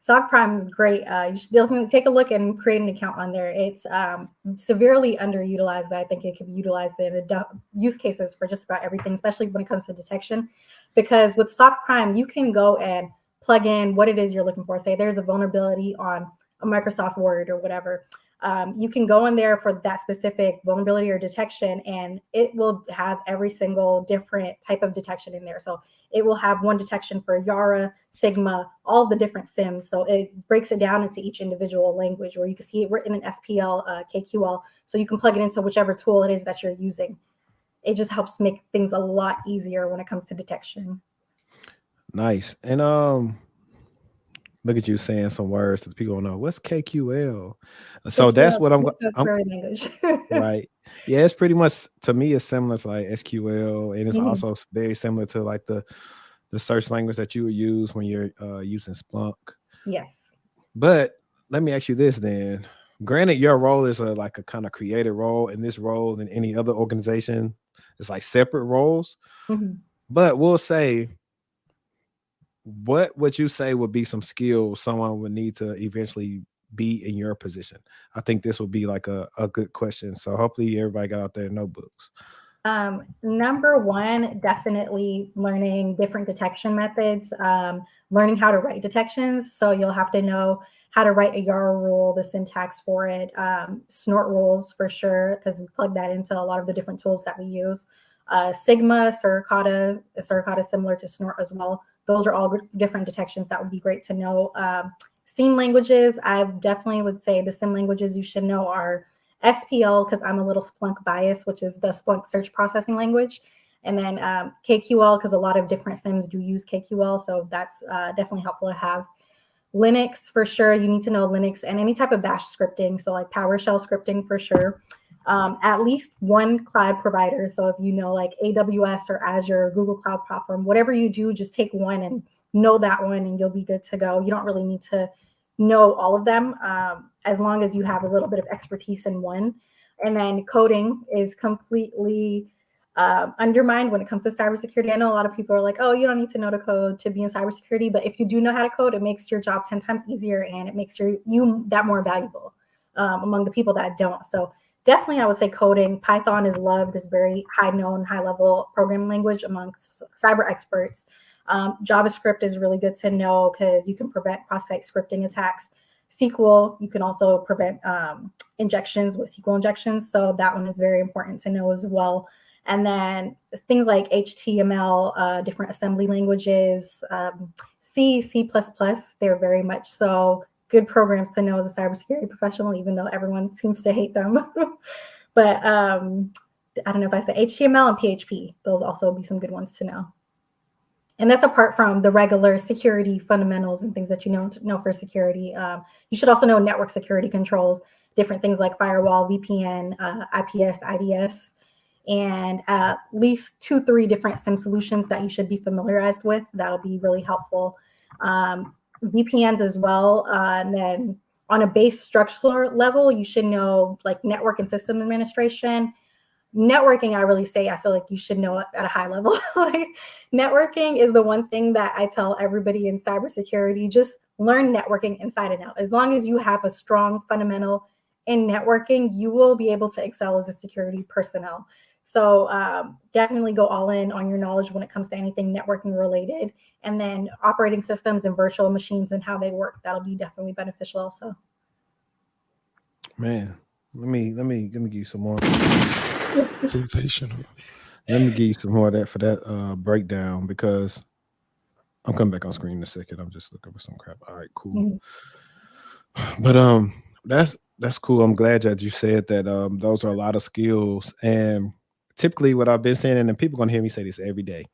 Sock Prime is great. You should definitely take a look and create an account on there. It's severely underutilized. I think it could be utilized in use cases for just about everything, especially when it comes to detection. Because with Sock Prime, you can go and plug in what it is you're looking for. Say there's a vulnerability on a Microsoft Word or whatever. You can go in there for that specific vulnerability or detection, and it will have every single different type of detection in there. So it will have one detection for Yara, Sigma, all the different SIMs. So it breaks it down into each individual language, where you can see it written in SPL, KQL. So you can plug it into whichever tool it is that you're using. It just helps make things a lot easier when it comes to detection. Nice. And look at you saying some words that people don't know. What's KQL? So that's KQL what is the query language. right. Yeah, it's pretty much, to me, it's similar to like SQL, and it's Mhm. also very similar to like the search language that you would use when you're using Splunk. Yes. But let me ask you this then. Granted, your role is like a kind of creative role, in this role in any other organization, it's like separate roles. Mhm. But we'll say, what would you say would be some skills someone would need to eventually be in your position? I think this would be like a good question. So hopefully everybody got out their notebooks. Number one, definitely learning different detection methods, learning how to write detections. So you'll have to know how to write a Yara rule, the syntax for it, snort rules for sure, because we plug that into a lot of the different tools that we use. Sigma, Suricata is similar to snort as well. Those are all different detections that would be great to know. SIEM languages, I definitely would say the SIEM languages you should know are SPL, because I'm a little Splunk biased, which is the Splunk search processing language. And then KQL, because a lot of different SIMs do use KQL. So that's definitely helpful to have. Linux, for sure. You need to know Linux and any type of bash scripting. So like PowerShell scripting for sure. At least one cloud provider. So if you know like AWS or Azure, Google Cloud Platform, whatever you do, just take one and know that one and you'll be good to go. You don't really need to know all of them, as long as you have a little bit of expertise in one. And then coding is completely undermined when it comes to cybersecurity. I know a lot of people are like, oh, you don't need to know to code to be in cybersecurity, but if you do know how to code, it makes your job 10 times easier, and it makes you that more valuable among the people that don't. So definitely I would say coding. Python is loved, is very high known, high level programming language amongst cyber experts. JavaScript is really good to know because you can prevent cross-site scripting attacks. SQL, you can also prevent injections with SQL injections. So that one is very important to know as well. And then things like HTML, different assembly languages, C, C++, they're very much so good programs to know as a cybersecurity professional, even though everyone seems to hate them. But I don't know if I said HTML and PHP. Those also be some good ones to know. And that's apart from the regular security fundamentals and things that you know for security. You should also know network security controls, different things like firewall, VPN, IPS, IDS, and at least 2-3 different SIM solutions that you should be familiarized with. That'll be really helpful. VPNs as well. And then on a base structural level, you should know like network and system administration. Networking, I really say, I feel like you should know it at a high level. Like, networking is the one thing that I tell everybody in cybersecurity, just learn networking inside and out. As long as you have a strong fundamental in networking, you will be able to excel as a security personnel. So definitely go all in on your knowledge when it comes to anything networking related. And then operating systems and virtual machines and how they work, that'll be definitely beneficial also. Man, let me give you some more. Sensational. Let me give you some more of that for that breakdown, because I'm coming back on screen in a second. I'm just looking for some crap. All right, cool. Mhm. But that's cool. I'm glad that you said that those are a lot of skills. And typically what I've been saying, and people gonna hear me say this every day,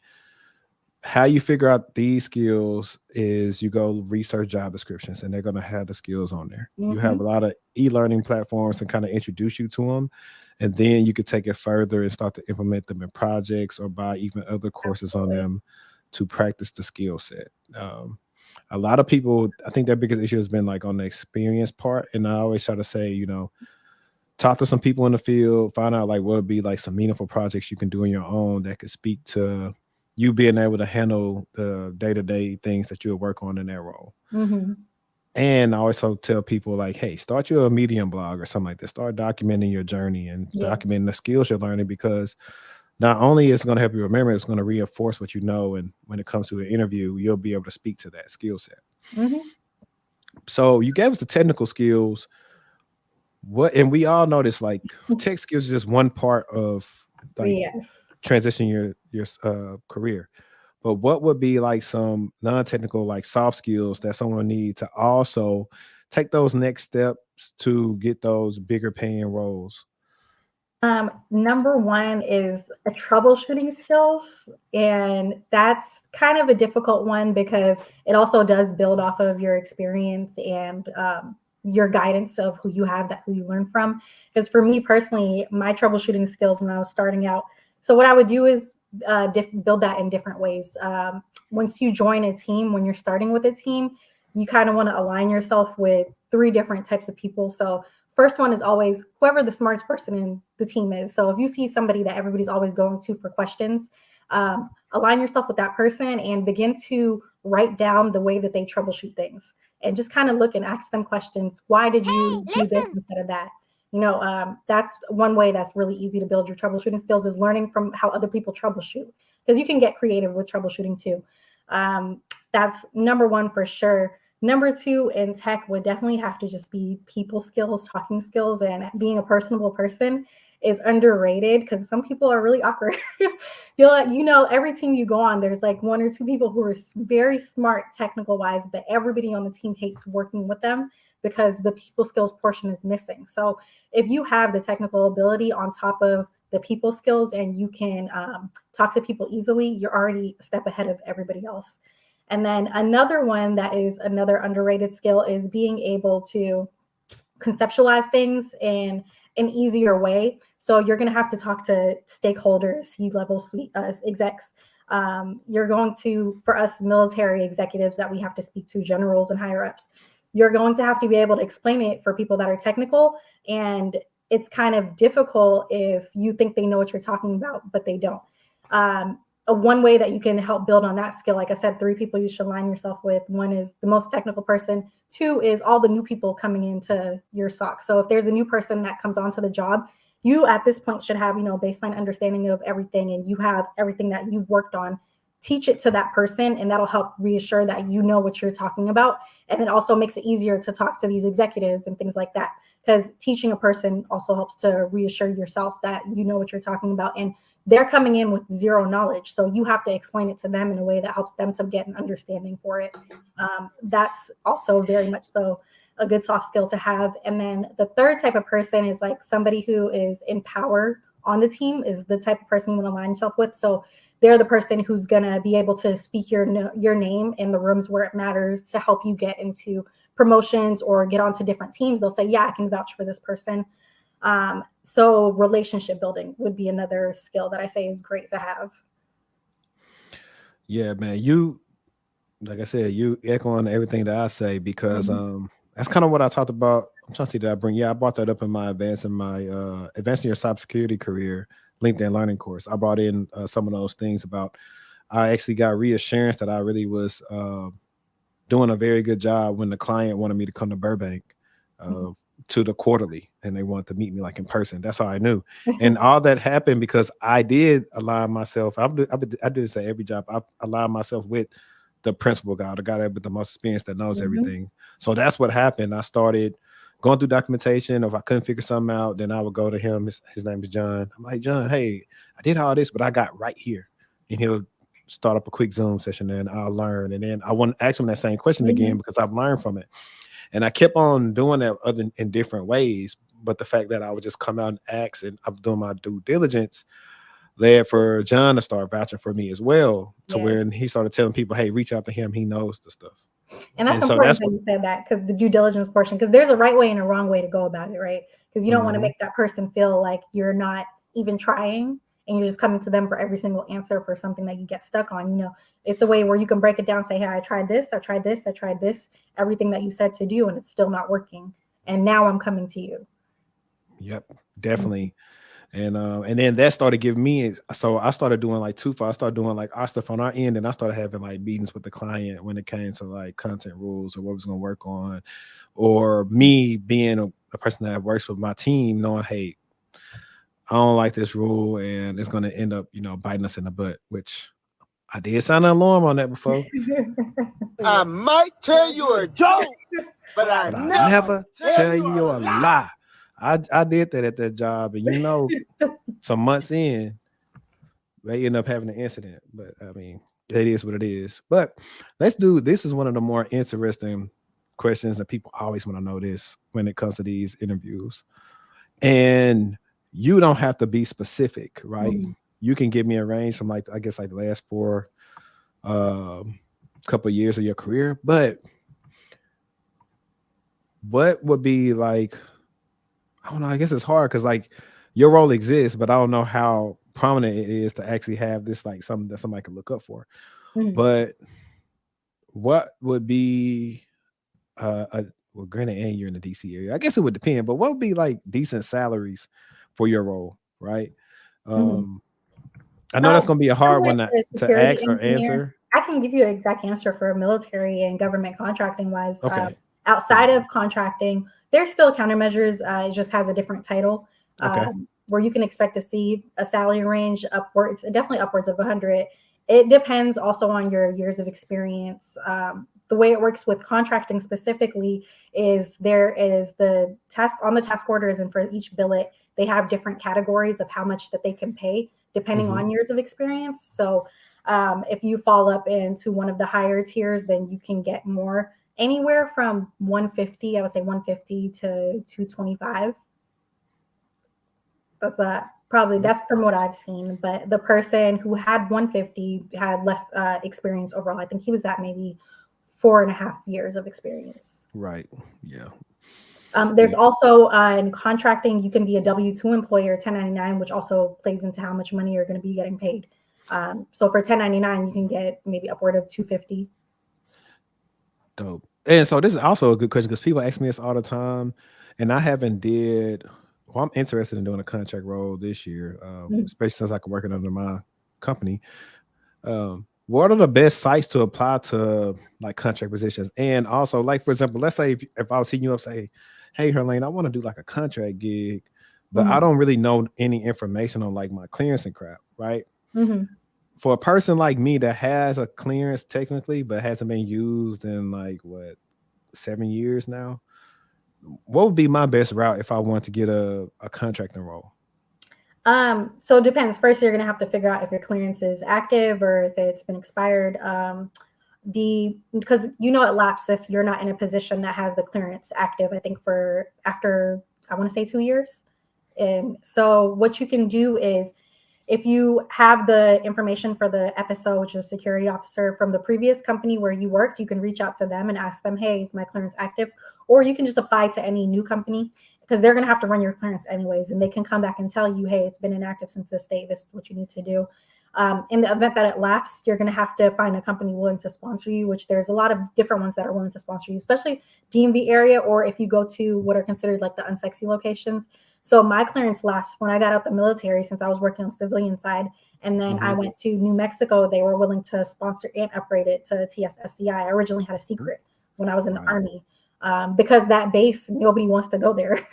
how you figure out these skills is you go research job descriptions, and they're going to have the skills on there. You have a lot of e-learning platforms and kind of introduce you to them, and then you could take it further and start to implement them in projects or buy even other courses on them to practice the skill set. A lot of people, I think their biggest issue has been like on the experience part, and I always try to say, talk to some people in the field, find out like what would be like some meaningful projects you can do on your own that could speak to you being able to handle the day-to-day things that you'll work on in that role. And I also tell people like, hey, start your Medium blog or something like this. Start documenting your journey and documenting the skills you're learning, because not only is it going to help you remember, it's going to reinforce what you know. And when it comes to an interview, you'll be able to speak to that skill set. So you gave us the technical skills. what, and we all know this, like tech skills is just one part of like Yes. transition your career. But what would be like some non-technical like soft skills that someone need to also take those next steps to get those bigger paying roles? Number one is a troubleshooting skills, and that's kind of a difficult one because it also does build off of your experience and your guidance of who you have, that who you learn from. Because for me personally, my troubleshooting skills when I was starting out, so what I would do is build that in different ways. Once you join a team, when you're starting with a team, you kind of want to align yourself with three different types of people. So first one is always whoever the smartest person in the team is. So if you see somebody that everybody's always going to for questions, align yourself with that person and begin to write down the way that they troubleshoot things, and just kind of look and ask them questions. Why did you do this instead of that? That's one way that's really easy to build your troubleshooting skills, is learning from how other people troubleshoot, because you can get creative with troubleshooting too. That's number one for sure. Number two in tech would definitely have to just be people skills, talking skills, and being a personable person is underrated because some people are really awkward. Every team you go on, there's like one or two people who are very smart technical wise, but everybody on the team hates working with them because the people skills portion is missing. So if you have the technical ability on top of the people skills and you can talk to people easily, you're already a step ahead of everybody else. And then another one that is another underrated skill is being able to conceptualize things in an easier way. So you're going to have to talk to stakeholders, C-level execs. You're going to, for us military executives that we have to speak to, generals and higher ups, you're going to have to be able to explain it for people that are technical. And it's kind of difficult if you think they know what you're talking about, but they don't. One way that you can help build on that skill, like I said, three people you should align yourself with. One is the most technical person. Two is all the new people coming into your SOC. So if there's a new person that comes onto the job, you at this point should have, baseline understanding of everything, and you have everything that you've worked on. Teach it to that person, and that'll help reassure that you know what you're talking about. And it also makes it easier to talk to these executives and things like that, because teaching a person also helps to reassure yourself that you know what you're talking about. And they're coming in with zero knowledge. So you have to explain it to them in a way that helps them to get an understanding for it. That's also very much so a good soft skill to have. And then the third type of person is like somebody who is in power on the team, is the type of person you want to align yourself with. So they're the person who's going to be able to speak your name in the rooms where it matters to help you get into promotions or get onto different teams. They'll say, yeah, I can vouch for this person. So relationship building would be another skill that I say is great to have. Yeah, man. Like I said, you echo on everything that I say because that's kind of what I talked about. I'm trying to see that I bring. Yeah, I brought that up in my advancing your cybersecurity career LinkedIn learning course. I brought in some of those things about. I actually got reassurance that I really was doing a very good job when the client wanted me to come to Burbank to the quarterly, and they wanted to meet me like in person. That's how I knew. And all that happened because I did align myself. I do this at every job. I align myself with the principal guy, the guy that with the most experience that knows everything. So that's what happened. I started going through documentation. If I couldn't figure something out, then I would go to him. His name is John. I'm like, John, hey, I did all this, but I got right here. And he'll start up a quick Zoom session, and I'll learn. And then I want to ask him that same question again because I've learned from it. And I kept on doing that in different ways. But the fact that I would just come out and ask, and I'm doing my due diligence, led for John to start vouching for me as well, to where he started telling people, hey, reach out to him. He knows the stuff. And that's important that you said that, because the due diligence portion, because there's a right way and a wrong way to go about it, right? Because you don't want to make that person feel like you're not even trying and you're just coming to them for every single answer for something that you get stuck on. It's a way where you can break it down, say, hey, I tried this, everything that you said to do, and it's still not working. And now I'm coming to you. Yep, definitely. And then that started giving me, so I started doing like I started doing like our stuff on our end, and I started having like meetings with the client when it came to like content rules or what was going to work on, or me being a person that works with my team, knowing, hey, I don't like this rule and it's going to end up, biting us in the butt, which I did sound an alarm on that before. I might tell you a joke, but I never tell you a lie. I did that at that job, and some months in, they end up having an incident. But I mean, it is what it is. But this is one of the more interesting questions that people always want to know this when it comes to these interviews. And you don't have to be specific, right? Mhm. You can give me a range from like the last four couple of years of your career, but what would be like, I don't know, I guess it's hard because like your role exists, but I don't know how prominent it is to actually have this like something that somebody can look up for. Mhm. But what would be well, granted, and you're in the DC area, I guess it would depend, but what would be like decent salaries for your role, right? Mhm. Um, I know that's gonna be a hard Similar one to a to security ask or engineer, answer. I can give you an exact answer for military and government contracting wise. Okay. Outside of contracting, there's still countermeasures. It just has a different title, Okay. where you can expect to see a salary range upwards, definitely upwards of 100. It depends also on your years of experience. The way it works with contracting specifically is there is the task on the task orders, and for each billet, they have different categories of how much that they can pay depending Mm-hmm. on years of experience. So if you fall up into one of the higher tiers, then you can get more, anywhere from 150, I would say 150 to 225. That's from what I've seen. But the person who had 150 had less experience overall. I think he was at maybe 4.5 years of experience. Right. Yeah. There's Yeah. also in contracting, you can be a W-2 employer, 1099, which also plays into how much money you're going to be getting paid. So for 1099, you can get maybe upward of 250. Dope. And so this is also a good question because people ask me this all the time, and I haven't did. Well, I'm interested in doing a contract role this year, Mhm. especially since I can work it under my company. What are the best sites to apply to like contract positions? And also, like for example, let's say if I was hitting you up, say, "Hey, Huralain, I want to do like a contract gig, but I Mhm. don't really know any information on like my clearance and crap, right?" Mhm. For a person like me that has a clearance technically, but hasn't been used in like what 7 years now, what would be my best route if I want to get a contracting role? So it depends. First, you're gonna have to figure out if your clearance is active or if it's been expired. Because it lapses if you're not in a position that has the clearance active. I think for after, I want to say 2 years. And so what you can do is, if you have the information for the FSO, which is security officer from the previous company where you worked, you can reach out to them and ask them, hey, is my clearance active? Or you can just apply to any new company, because they're going to have to run your clearance anyways. And they can come back and tell you, hey, it's been inactive since this date. This is what you need to do. In the event that it lapses, you're going to have to find a company willing to sponsor you, which there's a lot of different ones that are willing to sponsor you, especially DMV area, or if you go to what are considered like the unsexy locations. So my clearance lapsed when I got out the military, since I was working on the civilian side. And then I Mm-hmm. went to New Mexico. They were willing to sponsor and upgrade it to TSSCI. I originally had a secret when I was in the Right. Army, because that base, nobody wants to go there.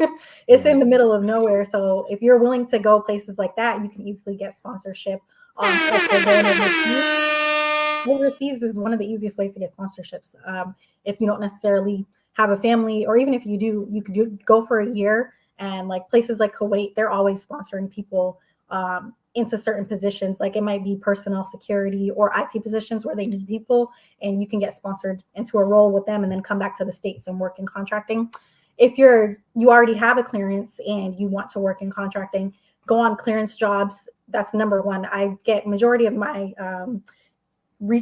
It's in Right. the middle of nowhere. So if you're willing to go places like that, you can easily get sponsorship. Also going overseas. Overseas is one of the easiest ways to get sponsorships. If you don't necessarily have a family, or even if you do, you could go for a year. And like places like Kuwait, they're always sponsoring people into certain positions. Like it might be personnel security or IT positions where they need people, and you can get sponsored into a role with them and then come back to the States and work in contracting. If you already have a clearance and you want to work in contracting, go on clearance jobs. That's number one. I get majority of my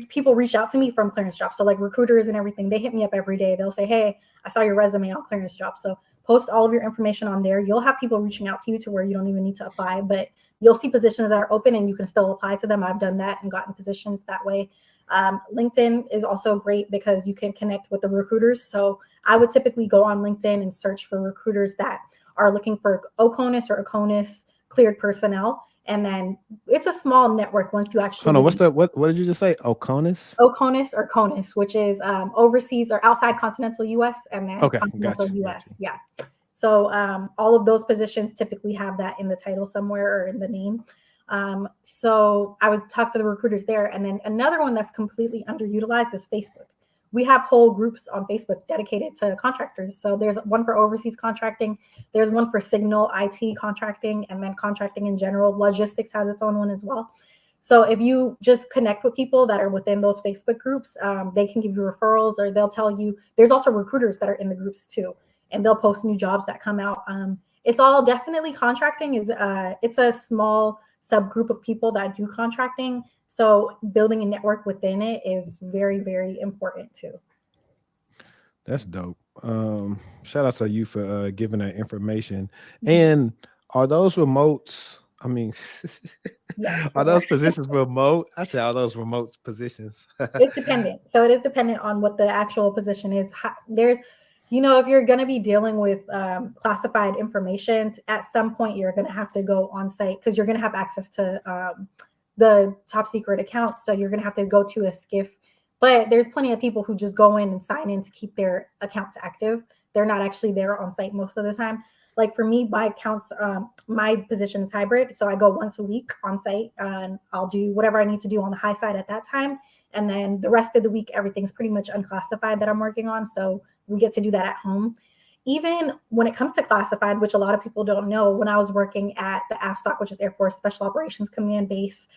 people reach out to me from clearance jobs. So like recruiters and everything, they hit me up every day. They'll say, hey, I saw your resume on clearance jobs. So post all of your information on there. You'll have people reaching out to you to where you don't even need to apply, but you'll see positions that are open and you can still apply to them. I've done that and gotten positions that way. LinkedIn is also great because you can connect with the recruiters. So I would typically go on LinkedIn and search for recruiters that are looking for OCONUS or OCONUS cleared personnel. And then it's a small network once you Hold on. actually What did you just say? Oconus? OCONUS or CONUS, which is overseas or outside continental U.S. and then Okay, continental got you. U.S. Yeah. So all of those positions typically have that in the title somewhere or in the name. So I would talk to the recruiters there. And then another one that's completely underutilized is Facebook, we have whole groups on Facebook dedicated to contractors. So there's one for overseas contracting, there's one for signal IT contracting, and then contracting in general. Logistics has its own one as well. So if you just connect with people that are within those Facebook groups, they can give you referrals, or they'll tell you. There's also recruiters that are in the groups too, and they'll post new jobs that come out. It's all definitely contracting is it's a small subgroup of people that do contracting. So building a network within it is very, very important too. That's dope. Shout out to you for giving that information. And are those remotes? I mean, Yes. are those positions remote? I say are those remote positions? It's dependent. So it is dependent on what the actual position is. There's, if you're going to be dealing with classified information, at some point you're going to have to go on site because you're going to have access to the top secret accounts. So you're going to have to go to a SCIF. But there's plenty of people who just go in and sign in to keep their accounts active. They're not actually there on site most of the time. Like for me, my accounts, my position is hybrid. So I go once a week on site and I'll do whatever I need to do on the high side at that time. And then the rest of the week, everything's pretty much unclassified that I'm working on. So we get to do that at home. Even when it comes to classified, which a lot of people don't know, when I was working at the AFSOC, which is Air Force Special Operations Command Base,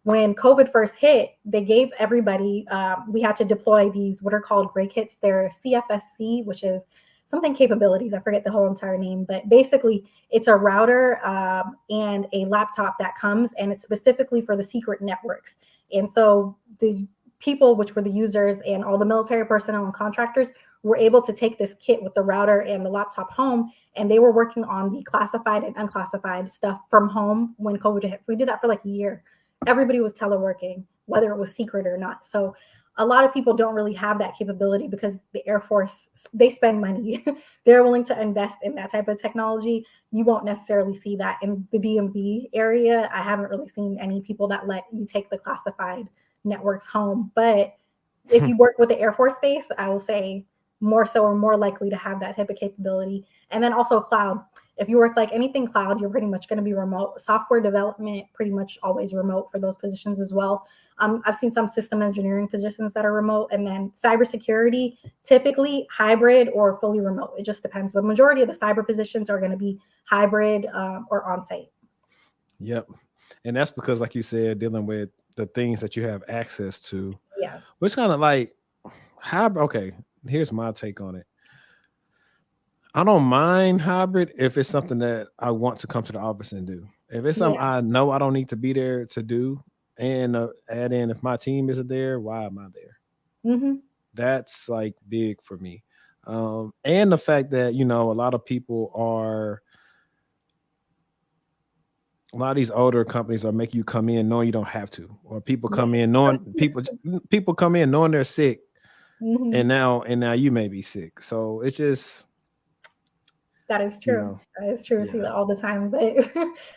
when COVID first hit, they gave everybody, we had to deploy these, what are called gray kits. They're CFSC, which is something capabilities. I forget the whole entire name, but basically it's a router and a laptop that comes, and it's specifically for the secret networks. And so the people, which were the users and all the military personnel and contractors, were able to take this kit with the router and the laptop home, and they were working on the classified and unclassified stuff from home when COVID hit. We did that for like a year. Everybody was teleworking, whether it was secret or not. So a lot of people don't really have that capability because the Air Force, they spend money. They're willing to invest in that type of technology. You won't necessarily see that in the DMV area. I haven't really seen any people that let you take the classified networks home. But if you work with the Air Force Base, I will say more so or more likely to have that type of capability. And then also cloud. If you work like anything cloud, you're pretty much going to be remote. Software development, pretty much always remote for those positions as well. I've seen some system engineering positions that are remote, and then cybersecurity, typically hybrid or fully remote. It just depends. But majority of the cyber positions are going to be hybrid or on-site. Yep. And that's because, like you said, dealing with the things that you have access to. Yeah. Which kind of like hybrid. Okay, here's my take on it. I don't mind hybrid if it's something that I want to come to the office and do. If it's something I know I don't need to be there to do, and add in if my team isn't there, why am I there? Mm-hmm. That's like big for me. And the fact that, a lot of these older companies are making you come in knowing you don't have to, or people come in knowing people come in knowing they're sick, and now you may be sick. So it's just. That is true. That is true. I see that all the time. But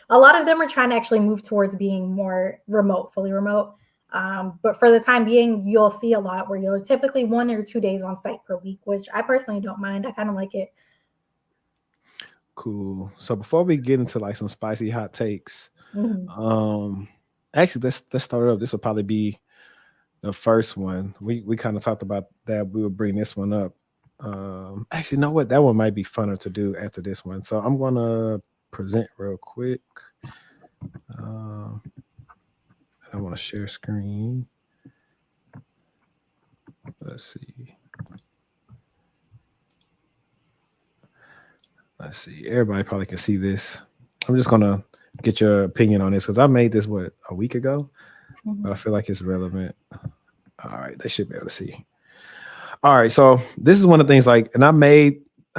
a lot of them are trying to actually move towards being more remote, fully remote. But for the time being, you'll see a lot where you're typically 1 or 2 days on site per week, which I personally don't mind. I kind of like it. Cool. So before we get into like some spicy hot takes, actually let's start it up. This will probably be the first one. We kind of talked about that. We will bring this one up. Actually, you know what? That one might be funner to do after this one. So I'm gonna present real quick. I want to share screen. Let's see. Everybody probably can see this. I'm just gonna get your opinion on this because I made this a week ago, but I feel like it's relevant. All right, they should be able to see. All right, so this is one of the things and I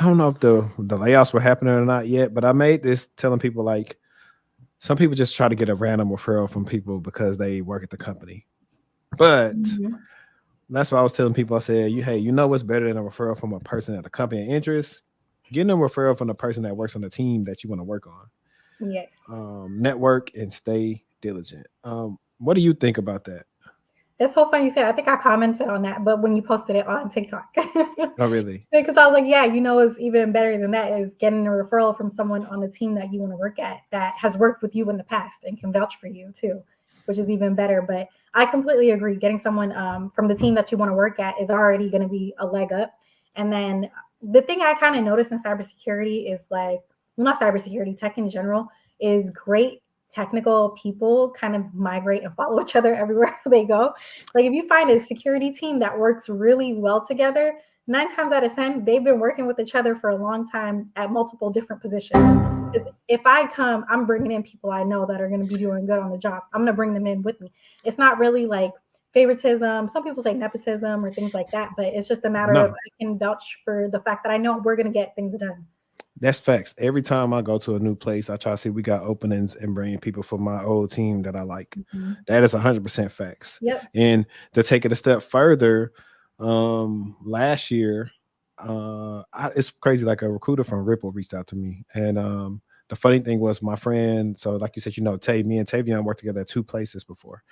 don't know if the layoffs were happening or not yet, but I made this telling people like some people just try to get a random referral from people because they work at the company. But that's why I was telling people, I said, hey, what's better than a referral from a person at a company of interest? Getting a referral from the person that works on the team that you want to work on. Yes. Network and stay diligent. What do you think about that? It's so funny you said. I think I commented on that, but when you posted it on TikTok. Oh, really? Because I was like, yeah, it's even better than that is getting a referral from someone on the team that you want to work at that has worked with you in the past and can vouch for you too. which is even better. But I completely agree. Getting someone from the team that you want to work at is already going to be a leg up. And then the thing I kind of noticed in cybersecurity is like, well, not cybersecurity, tech in general, is great technical people kind of migrate and follow each other everywhere they go. Like if you find a security team that works really well together, 9 times out of 10, they've been working with each other for a long time at multiple different positions. Because if I come, I'm bringing in people I know that are going to be doing good on the job. I'm going to bring them in with me. It's not really like favoritism. Some people say nepotism or things like that, but it's just a matter of I can vouch for the fact that I know we're going to get things done. That's facts. Every time I go to a new place, I try to see we got openings and bring people from my old team that I like. That is 100% facts. Yep. And to take it a step further, last year, it's crazy. Like a recruiter from Ripple reached out to me, and the funny thing was my friend. So, like you said, me and Tavion worked together at 2 places before,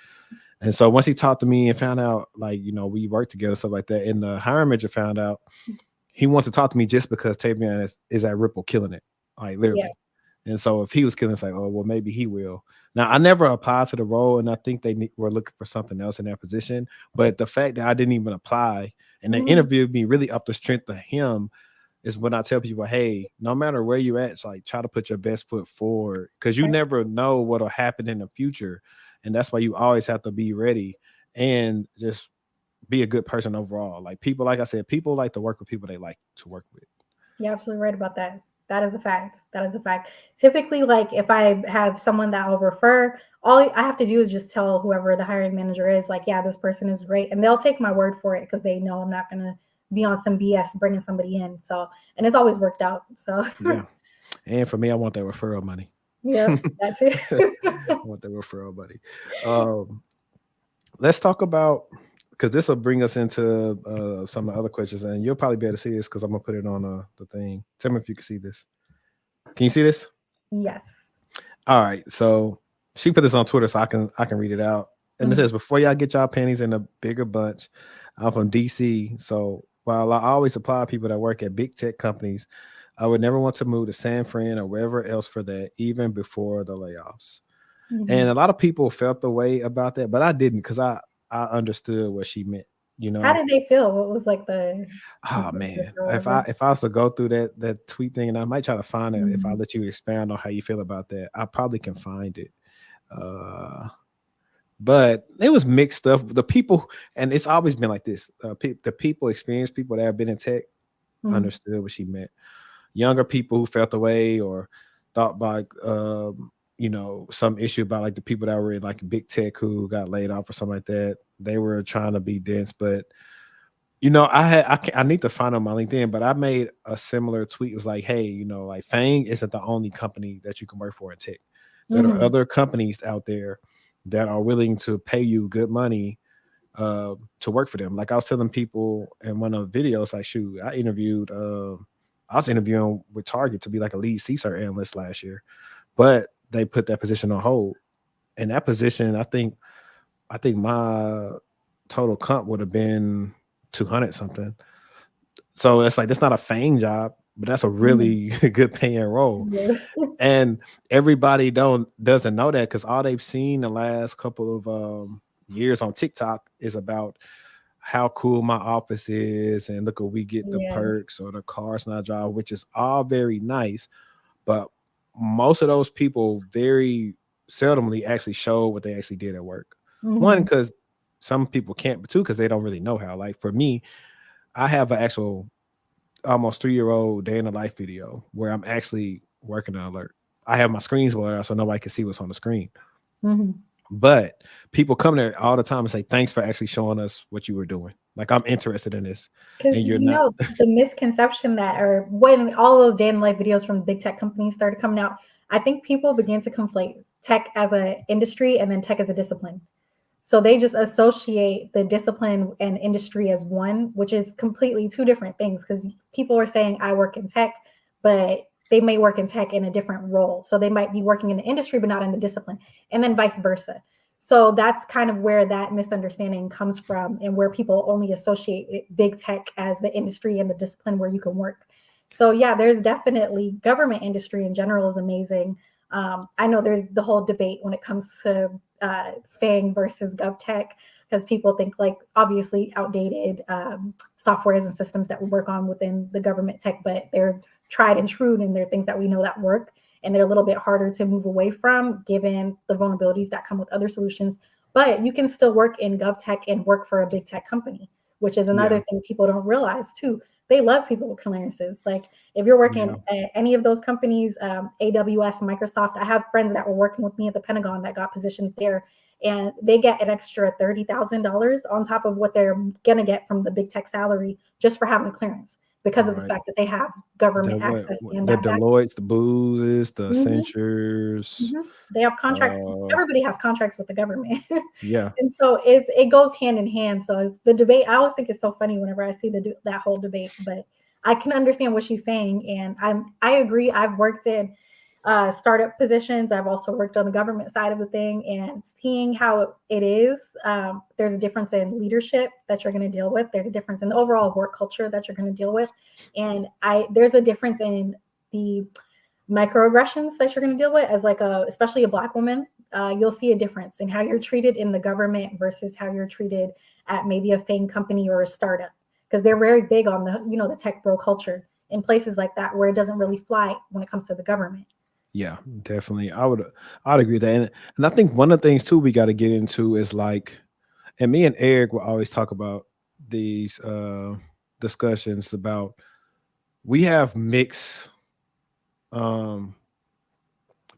and so once he talked to me and found out, like we worked together, stuff like that, and the hiring manager found out. He wants to talk to me just because Tavion is at Ripple killing it, like literally. Yeah. And so if he was killing, it's like, oh, well, maybe he will. Now, I never applied to the role, and I think they were looking for something else in that position. But the fact that I didn't even apply and they interviewed me really up the strength of him is when I tell people, hey, no matter where you're at, it's like try to put your best foot forward because you never know what will happen in the future. And that's why you always have to be ready and just be a good person overall. Like people, like I said, people like to work with people they like to work with. You're absolutely right about that. That is a fact. That is a fact. Typically, like if I have someone that I'll refer, all I have to do is just tell whoever the hiring manager is, like, yeah, this person is great. And they'll take my word for it because they know I'm not going to be on some BS bringing somebody in. So, and it's always worked out. So, yeah. And for me, I want that referral money. Yeah, that's it. I want that referral money. Let's talk about, because this will bring us into some of the other questions, and you'll probably be able to see this because I'm gonna put it on the thing. Tell me if you can see this. Can you see this? Yes. All right. So she put this on Twitter, so I can read it out. And it says, "Before y'all get y'all panties in a bigger bunch, I'm from DC. So while I always apply people that work at big tech companies, I would never want to move to San Fran or wherever else for that, even before the layoffs." And a lot of people felt the way about that, but I didn't because I understood what she meant. How did they feel? What was like the? Oh man, if I was to go through that tweet thing, and I might try to find it if I let you expand on how you feel about that, I probably can find it. But it was mixed stuff. The people, and it's always been like this. The people, experienced people that have been in tech, understood what she meant. Younger people who felt the way or thought like some issue about like the people that were in like big tech who got laid off or something like that. They were trying to be dense, but I need to find on my LinkedIn, but I made a similar tweet. It was like, hey, like Fang isn't the only company that you can work for in tech. There are other companies out there that are willing to pay you good money to work for them. Like I was telling people in one of the videos, like, shoot, I was interviewing with Target to be like a lead CSER analyst last year, but they put that position on hold. And that position, I think my total comp would have been 200 something. So it's like, that's not a Fang job, but that's a really good paying role. And everybody doesn't know that because all they've seen the last couple of years on TikTok is about how cool my office is and look what we get, the perks or the cars not drive, which is all very nice. But most of those people very seldomly actually show what they actually did at work. One, because some people can't, but two, because they don't really know how. Like for me, I have an actual almost 3-year-old day in the life video where I'm actually working an alert. I have my screens blurred out so nobody can see what's on the screen. But people come there all the time and say, thanks for actually showing us what you were doing. Like, I'm interested in this. Because the misconception that, or when all those day in life videos from big tech companies started coming out, I think people began to conflate tech as an industry and then tech as a discipline. So they just associate the discipline and industry as one, which is completely two different things. Because people are saying, I work in tech, but they may work in tech in a different role. So they might be working in the industry, but not in the discipline, and then vice versa. So that's kind of where that misunderstanding comes from, and where people only associate big tech as the industry and the discipline where you can work. So yeah, there's definitely government industry in general is amazing. I know there's the whole debate when it comes to FANG versus GovTech, because people think like obviously outdated softwares and systems that we work on within the government tech, but they're tried and true, and they're things that we know that work, and they're a little bit harder to move away from given the vulnerabilities that come with other solutions. But you can still work in GovTech and work for a big tech company, which is another thing people don't realize too. They love people with clearances. Like if you're working at any of those companies, AWS, Microsoft, I have friends that were working with me at the Pentagon that got positions there, and they get an extra $30,000 on top of what they're going to get from the big tech salary just for having a clearance, because of the fact that they have government access and the that Deloittes, the Boozes, the Mhm. Accentures. They have contracts. Everybody has contracts with the government. Yeah. And so it goes hand in hand. So it's the debate. I always think it's so funny whenever I see that whole debate, but I can understand what she's saying, and I agree. I've worked in startup positions. I've also worked on the government side of the thing, and seeing how it is. There's a difference in leadership that you're going to deal with. There's a difference in the overall work culture that you're going to deal with, and there's a difference in the microaggressions that you're going to deal with as like especially a Black woman. You'll see a difference in how you're treated in the government versus how you're treated at maybe a FANG company or a startup, because they're very big on the tech bro culture in places like that where it doesn't really fly when it comes to the government. Yeah, definitely. I'd agree with that. And I think one of the things too we got to get into is like, and me and Eric will always talk about these discussions about, we have mixed um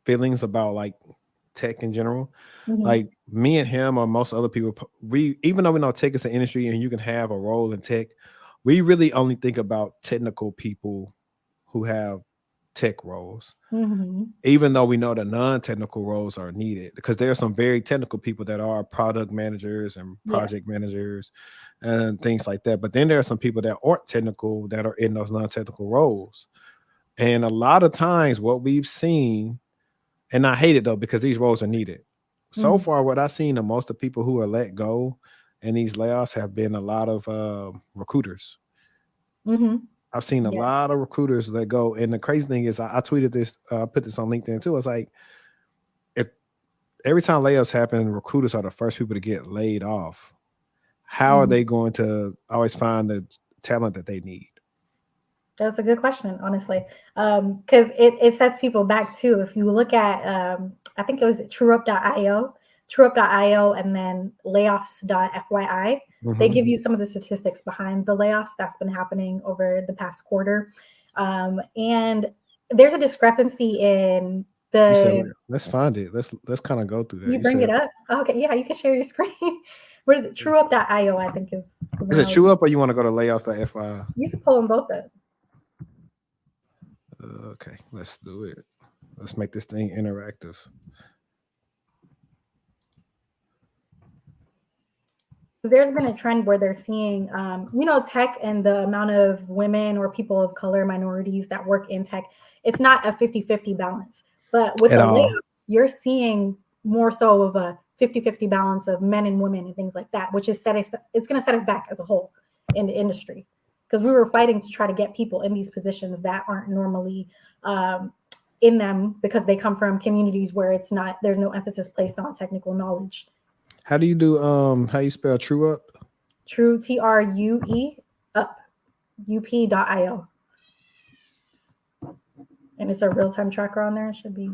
feelings about like tech in general. Mhm. Like me and him or most other people, we, even though we know tech is an industry and you can have a role in tech, we really only think about technical people who have tech roles, Mhm. even though we know that non-technical roles are needed, because there are some very technical people that are product managers and Yeah. project managers and things like that. But then there are some people that aren't technical that are in those non-technical roles. And a lot of times what we've seen, and I hate it though, because these roles are needed. So Mhm. far, what I've seen of most of the people who are let go and these layoffs have been a lot of recruiters. Mhm. I've seen a Yes. lot of recruiters let go. And the crazy thing is, I tweeted this, put this on LinkedIn too. It's like, if every time layoffs happen, recruiters are the first people to get laid off, how are Mhm. they going to always find the talent that they need? That's a good question, honestly, because it sets people back too. If you look at, I think it was TrueUp.io, and then layoffs.fyi, they Mhm. give you some of the statistics behind the layoffs that's been happening over the past quarter. And there's a discrepancy in You said, the, let's find it. Let's kind of go through that. you You bring it said, up. Okay, yeah, you can share your screen. What is it? TrueUp.io, I think is the is one it I was, true up or you want to go to layoffs.fyi? you can pull them both up. Okay, let's do it. Let's make this thing interactive. There's been a trend where they're seeing, tech and the amount of women or people of color, minorities that work in tech, it's not a 50-50 balance. But with At the all. layoffs, you're seeing more so of a 50-50 balance of men and women and things like that, which is it's going to set us back as a whole in the industry, because we were fighting to try to get people in these positions that aren't normally in them, because they come from communities where there's no emphasis placed on technical knowledge. How do you how you spell true up? True, TRUE up, up.io. And it's a real time tracker on there. It should be.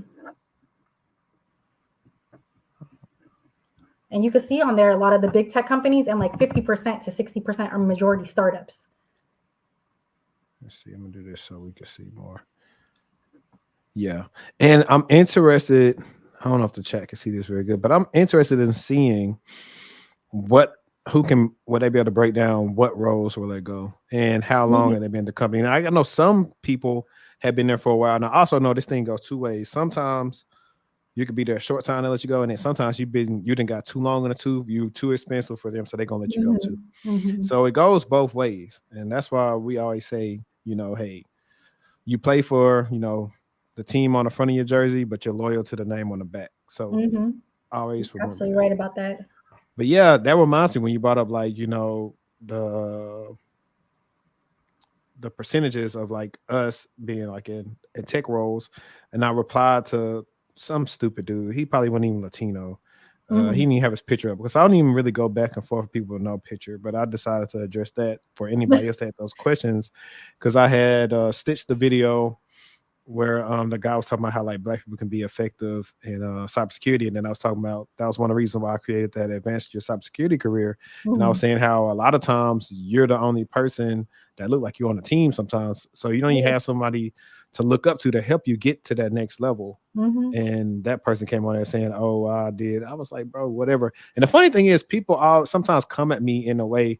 And you can see on there a lot of the big tech companies, and like 50% to 60% are majority startups. Let's see. I'm gonna do this so we can see more. Yeah. And I'm interested. I don't know if the chat can see this very good, but I'm interested in seeing would they be able to break down what roles will they go and how long have they been in the company. Now, I know some people have been there for a while. And I also know this thing goes two ways. Sometimes you could be there a short time to let you go, and then sometimes you didn't got too long in the tooth, you too expensive for them, so they're gonna let you go too. So it goes both ways. And that's why we always say, hey, you play for, the team on the front of your jersey, but you're loyal to the name on the back. So always You're remember absolutely that. right about that. But yeah, that reminds me when you brought up like, the percentages of like us being like in tech roles. And I replied to some stupid dude. He probably wasn't even Latino. He Mhm. didn't even have his picture up because I don't even really go back and forth with people with no picture. But I decided to address that for anybody else that had those questions because I had stitched the video where the guy was talking about how like black people can be effective in cybersecurity, and then I was talking about that was one of the reasons why I created that advanced your cybersecurity career, and I was Mhm. saying how a lot of times you're the only person that look like you're on a team sometimes, so you don't even Yeah. have somebody to look up to help you get to that next level. Mhm. And that person came on there saying, "Oh, I did." I was like, "Bro, whatever." And the funny thing is, people all sometimes come at me in a way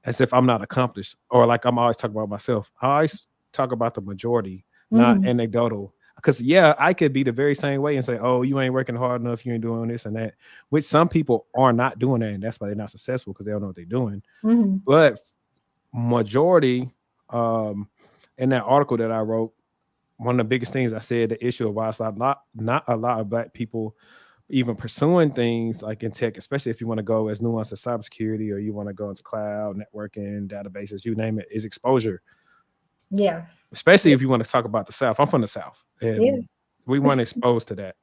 as if I'm not accomplished or like I'm always talking about myself. I always talk about the majority, not Mhm. anecdotal. Because yeah, I could be the very same way and say, "Oh, you ain't working hard enough, you ain't doing this and that," which some people are not doing that, and that's why they're not successful because they don't know what they're doing. Mhm. But majority, um, in that article that I wrote, one of the biggest things I said, the issue of why it's not a lot of black people even pursuing things like in tech, especially if you want to go as nuanced as cybersecurity or you want to go into cloud, networking, databases, you name it, is exposure. Yes. Especially Yeah. if you want to talk about the South. I'm from the South Yeah. and we weren't exposed to that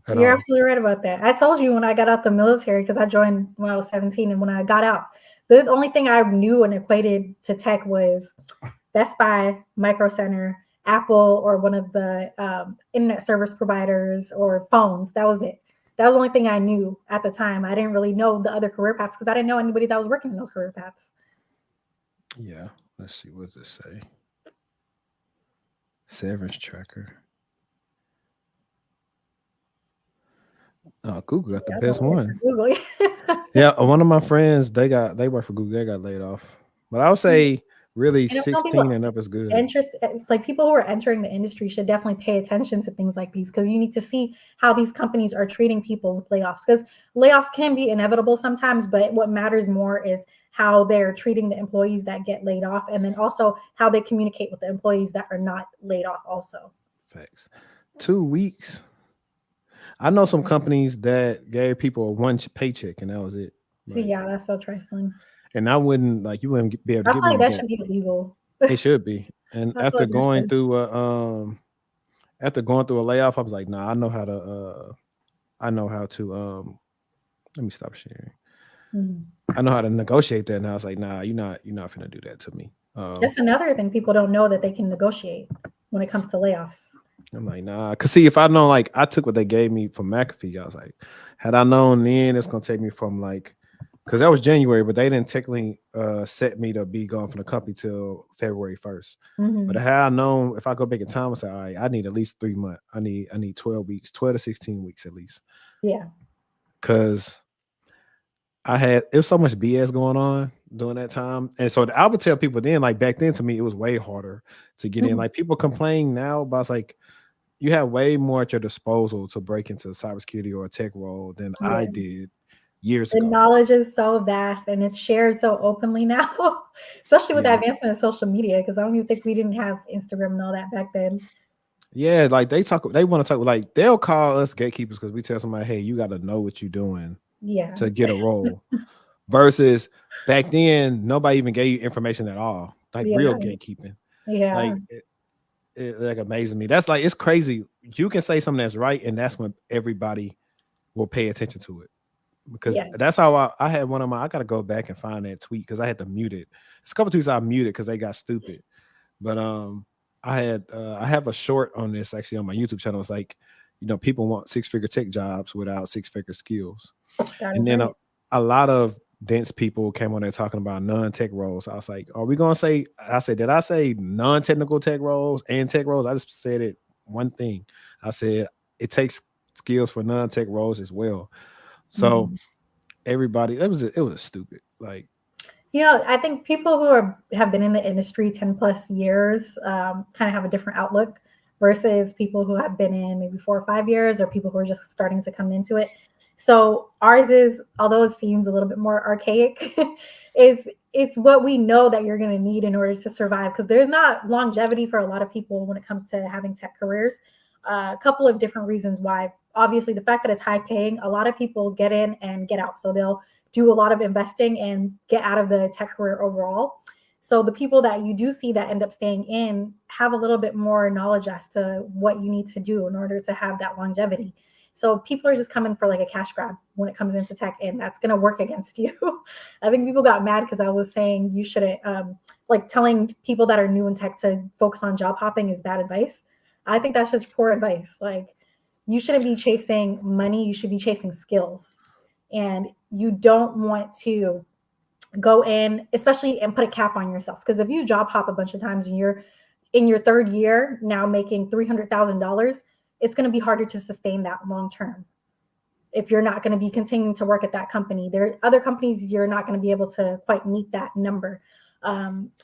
at You're all. absolutely right about that. I told you when I got out the military, because I joined when I was 17, and when I got out, the only thing I knew and equated to tech was Best Buy, Micro Center, Apple, or one of the internet service providers or phones. That was it. That was the only thing I knew at the time. I didn't really know the other career paths because I didn't know anybody that was working in those career paths. Yeah. Let's see. What does it say? Severance tracker. Oh, Google got the Yeah, I don't best know where one. to Google it. Yeah, one of my friends, they work for Google, they got laid off. But I would say really And if some people 16 and up is good. interest like people who are entering the industry should definitely pay attention to things like these because you need to see how these companies are treating people with layoffs because layoffs can be inevitable sometimes, but what matters more is how they're treating the employees that get laid off and then also how they communicate with the employees that are not laid off also. Facts. 2 weeks. I know some companies that gave people a paycheck and that was it. So Like, yeah, that's so trifling. and I wouldn't like you wouldn't be able to I get feel me like with that that. should be illegal. It should be. And I feel like that should. after going through a layoff, I was like, nah, I know how to let me stop sharing. Mhm. I know how to negotiate that. And I was like, nah, you're not finna do that to me. That's another thing people don't know that they can negotiate when it comes to layoffs. I'm like, nah. Cause see, if I know like I took what they gave me from McAfee, I was like, had I known then it's gonna take me from like because that was January, but they didn't technically set me to be gone from the company till February 1st. But Hmm. had I known if I go back in time and say, all right, I need at least 3 months. I need 12 weeks, 12 to 16 weeks at least. Yeah. Cause it was so much BS going on during that time. And so I would tell people then, like back then to me, it was way harder to get in. Mhm. Like people complain now about like you have way more at your disposal to break into cybersecurity or a tech role than I Yeah. did years The ago. knowledge is so vast and it's shared so openly now, especially with the Yeah. advancement of social media. Because I don't even think we didn't have Instagram and all that back then. Yeah, like they want to talk like they'll call us gatekeepers because we tell somebody, hey, you got to know what you're doing Yeah. to get a role. Versus back then, nobody even gave you information at all. Like real Yeah. gatekeeping. Yeah. Like it like amazes me. That's like it's crazy. You can say something that's right, and that's when everybody will pay attention to it. Because Yeah. that's how I had one of my I gotta go back and find that tweet because I had to mute it. It's a couple tweets I muted because they got stupid. But I have a short on this actually on my YouTube channel. It's like, people want six-figure tech jobs without six-figure skills. That And is then right. a lot of dense people came on there talking about non-tech roles. I was like, are we gonna say I said, did I say non-technical tech roles and tech roles? I just said it one thing. I said it takes skills for non-tech roles as well. So Mhm. everybody, it was stupid. Like, I think people who have been in the industry 10 plus years kind of have a different outlook versus people who have been in maybe 4 or 5 years or people who are just starting to come into it. So ours is, although it seems a little bit more archaic, is it's what we know that you're going to need in order to survive because there's not longevity for a lot of people when it comes to having tech careers. A couple of different reasons why. Obviously, the fact that it's high paying, a lot of people get in and get out. So they'll do a lot of investing and get out of the tech career overall. So the people that you do see that end up staying in have a little bit more knowledge as to what you need to do in order to have that longevity. So people are just coming for like a cash grab when it comes into tech, and that's going to work against you. I think people got mad because I was saying you shouldn't, like telling people that are new in tech to focus on job hopping is bad advice. I think that's just poor advice. Like, you shouldn't be chasing money. You should be chasing skills. And you don't want to go in, especially, and put a cap on yourself. Because if you job hop a bunch of times and you're in your third year now making $300,000, it's going to be harder to sustain that long term. If you're not going to be continuing to work at that company, there are other companies you're not going to be able to quite meet that number.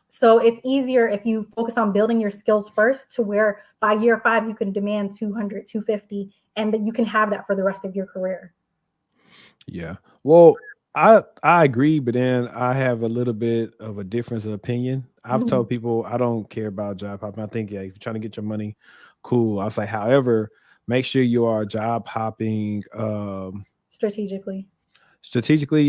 So it's easier if you focus on building your skills first, to where by year 5 you can demand 200, 250, and that you can have that for the rest of your career. Yeah. Well, I agree, but then I have a little bit of a difference of opinion. I've told people I don't care about job hopping. I think, yeah, if you're trying to get your money, cool. I was like, however, make sure you are job hopping Strategically.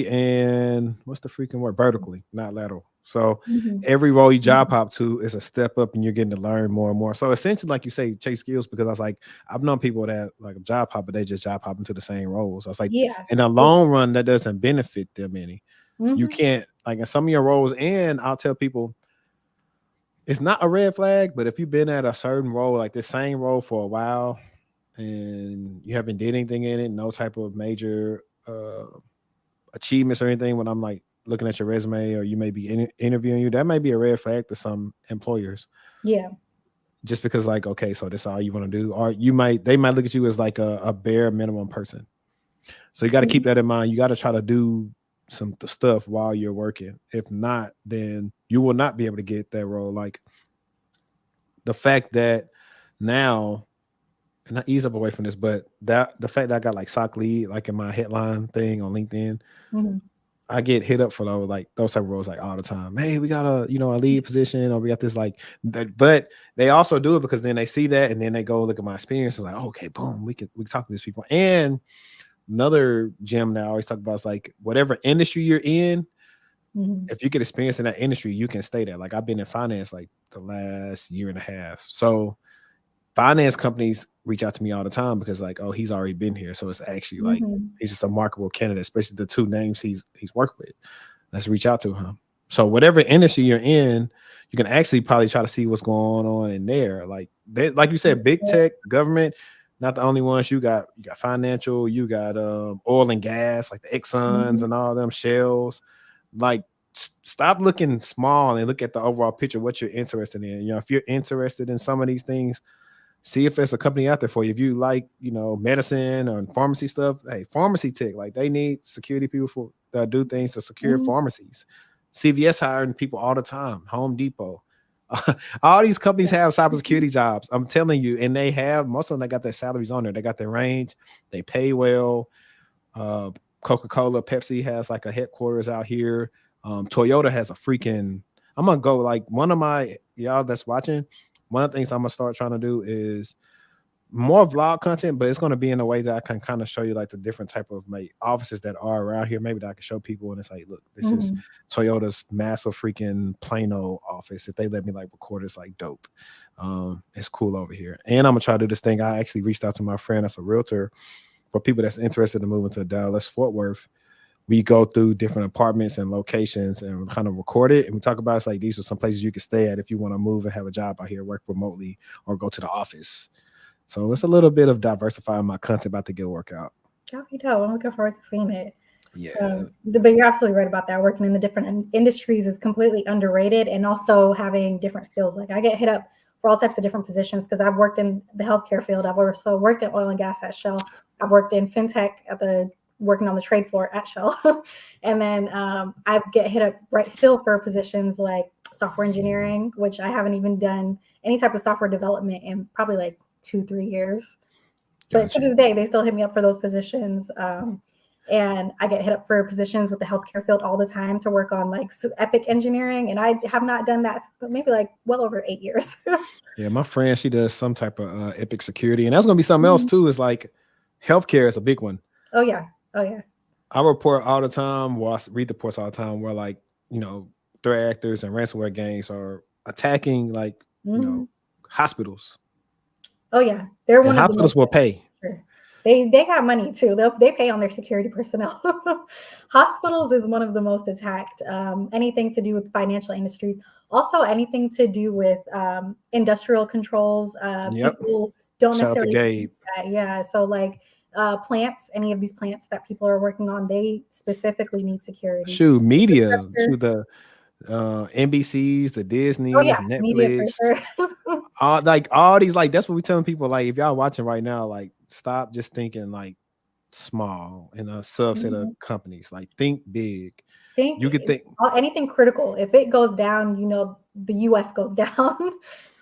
and what's the freaking word? Vertically, not lateral. So Mm-hmm. every role you job hop to is a step up, and you're getting to learn more and more. So essentially, like you say, chase skills, because I was like, I've known people that like job hop, but they just job hop into the same roles. I was like, Yeah. in the long run, that doesn't benefit them any. You Mm-hmm. can't, like, in some of your roles, and I'll tell people it's not a red flag, but if you've been at a certain role, like this same role for a while, and you haven't did anything in it, no type of major achievements or anything, when I'm like looking at your resume, or you may be interviewing you, that may be a red flag to some employers. Yeah. Just because, like, okay, so that's all you want to do, or they might look at you as like a bare minimum person. So you got to keep that in mind. You got to try to do some stuff while you're working. If not, then you will not be able to get that role. Like, the fact that now, and I ease up away from this, but that the fact that I got like SOC lead, like in my headline thing on LinkedIn, I get hit up for those type of roles like all the time. Hey, we got a lead position, or we got this like that. But they also do it because then they see that, and then they go look at my experience and like, okay, boom, we can talk to these people. And another gem that I always talk about is like, whatever industry you're in, if you get experience in that industry, you can stay there. Like, I've been in finance like the last year and a half. So finance companies reach out to me all the time because like, oh, he's already been here. So it's actually like, he's just a marketable candidate, especially the 2 names he's worked with. Let's reach out to him. So whatever industry you're in, you can actually probably try to see what's going on in there. Like you said, big tech, government, not the only ones. You got financial, you got oil and gas, like the Exxons and all them, Shells. Like, stop looking small and look at the overall picture, what you're interested in. If you're interested in some of these things, see if there's a company out there for you. If you like, medicine or pharmacy stuff, hey, pharmacy tech, like they need security people that do things to secure pharmacies. CVS hiring people all the time. Home Depot. All these companies have cybersecurity jobs. I'm telling you, and they have, most of them, they got their salaries on there. They got their range. They pay well. Coca-Cola, Pepsi has like a headquarters out here. Toyota has a freaking, I'm going to go like one of my, y'all that's watching, one of the things I'm going to start trying to do is more vlog content, but it's going to be in a way that I can kind of show you like the different type of offices that are around here. Maybe that I can show people, and it's like, look, this is Toyota's massive freaking Plano office. If they let me like record, it's like dope. It's cool over here. And I'm going to try to do this thing. I actually reached out to my friend that's a realtor for people that's interested in moving to Dallas, Fort Worth. We go through different apartments and locations and kind of record it. And we talk about, it's like, these are some places you can stay at if you want to move and have a job out here, work remotely, or go to the office. So it's a little bit of diversifying my content, about to get a workout. I'm looking forward to seeing it. Yeah. But you're absolutely right about that. Working in the different industries is completely underrated, and also having different skills. Like, I get hit up for all types of different positions because I've worked in the healthcare field. I've also worked in oil and gas at Shell. I've worked in fintech working on the trade floor at Shell. And then I get hit up still for positions like software engineering, which I haven't even done any type of software development in probably like 2-3 years. But to this day, they still hit me up for those positions. And I get hit up for positions with the healthcare field all the time to work on like epic engineering. And I have not done that, but maybe like well over 8 years. Yeah, my friend, she does some type of epic security. And that's going to be something else too, is like healthcare is a big one. Oh, yeah. I report all the time. Well, I read the reports all the time where, like, threat actors and ransomware gangs are attacking like Mhm. hospitals, Oh yeah, they're and one of the hospitals most will pay. sure. They got money too. They pay on their security personnel. Hospitals is one of the most attacked. Anything to do with financial industries, also anything to do with industrial controls. Yep. People don't Shout out to necessarily think Gabe. that. Yeah, so like plants, any of these plants that people are working on, they specifically need security. Shoot, media. Infrastructure. Shoot, the NBCs, the Oh Disneys, yeah, media for Netflix, sure. all these, like, that's what we telling people. Like, if y'all watching right now, like, stop just thinking like small in a subset of Mhm. companies. Like, think big. Think You could think anything critical. If it goes down, the US goes down.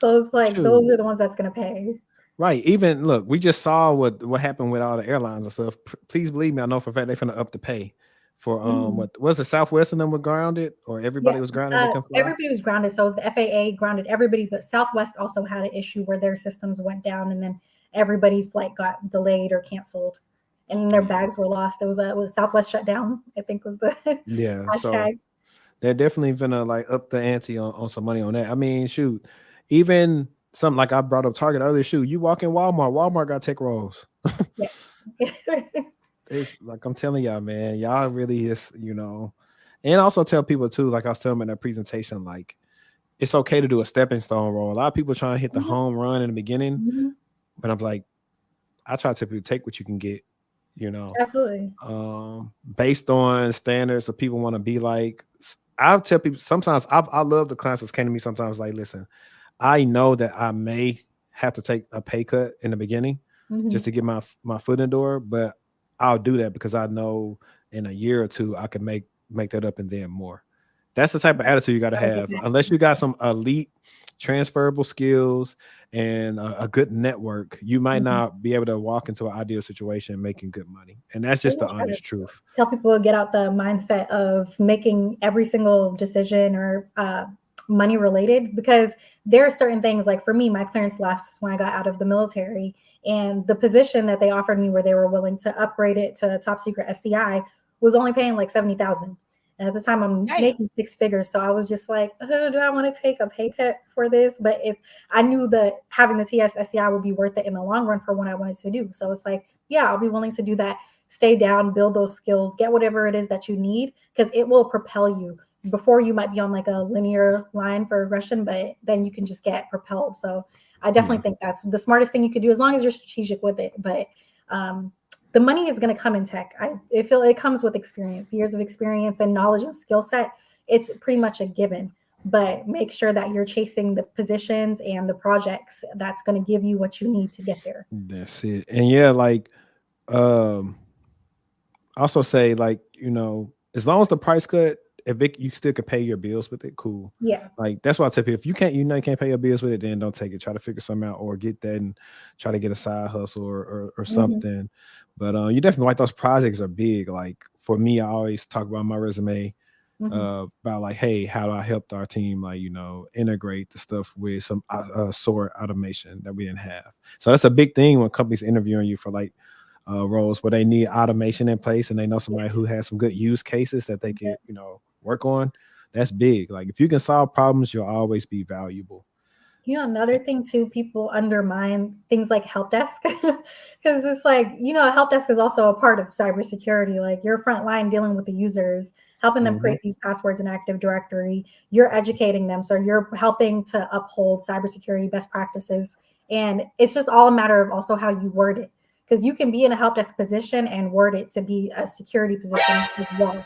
So it's like those shoot. are the ones that's gonna pay. Right. Even look, we just saw what happened with all the airlines and stuff. Please believe me, I know for a fact they're gonna up the pay for Mhm. what was the Southwest and them were grounded, or Yeah, everybody was grounded, they can fly. everybody was grounded. So it was the FAA grounded everybody, but Southwest also had an issue where their systems went down, and then everybody's flight got delayed or canceled, and their Yeah. bags were lost. It was Southwest shut down, I think was the Yeah. So hashtag. they're definitely gonna like up the ante on some money on that. I mean, shoot, even something like I brought up Target earlier. Shoot, you walk in Walmart, Walmart got tech rolls. Yes. It's like I'm telling y'all, man, y'all really is. And also tell people too, like I was telling them in that presentation, like it's okay to do a stepping stone role. A lot of people trying to hit the Mhm, home run in the beginning, mhm. but I'm like, I try to tell people take what you can get, you know, Absolutely. based on standards of people want to be like. I'll tell people sometimes I love the clients that came to me sometimes like, listen, I know that I may have to take a pay cut in the beginning just Mhm. to get my foot in the door, but I'll do that because I know in a year or two I can make that up and then more. That's the type of attitude you got to Gotta get have. that. Unless you got some elite transferable skills and a good network, you might Mhm. not be able to walk into an ideal situation making good money. And that's I just the will try to honest truth. tell people to get out the mindset of making every single decision or money related, because there are certain things, like for me, my clearance lapsed when I got out of the military, and the position that they offered me where they were willing to upgrade it to top secret SCI was only paying like 70,000. And at the time I'm Damn. making six figures, so I was just like, oh, do I want to take a pay cut for this? But if I knew that having the TS SCI would be worth it in the long run for what I wanted to do, so it's like, yeah, I'll be willing to do that. Stay down, build those skills, get whatever it is that you need, because it will propel you. Before, you might be on like a linear line for regression, but then you can just get propelled. So I Yeah. definitely think that's the smartest thing you could do, as long as you're strategic with it. But um, the money is going to come in tech. I feel it comes with experience, years of experience and knowledge and skill set. It's pretty much a given. But make sure that you're chasing the positions and the projects that's going to give you what you need to get there. That's it. And yeah, like um also say like, as long as the price cut, if you still can pay your bills with it, cool. Yeah, Like that's why I tell people if you can't, you can't pay your bills with it, then don't take it. Try to figure something out or get that and try to get a side hustle or hmm, something. But you definitely like those projects are big. Like for me, I always talk about my resume hmm. about like, hey, how do I help our team like, integrate the stuff with some sort automation that we didn't have. So that's a big thing when companies interviewing you for like roles where they need automation in place and they know somebody who Yes. has some good use cases that they could, work on. That's big. Like if you can solve problems, you'll always be valuable. Another thing too, people undermine things like help desk because it's like, a help desk is also a part of cybersecurity. Like you're front line dealing with the users, helping them Mhm. create these passwords in Active Directory. You're educating them, so you're helping to uphold cybersecurity best practices. And it's just all a matter of also how you word it, because you can be in a help desk position and word it to be a security position as well.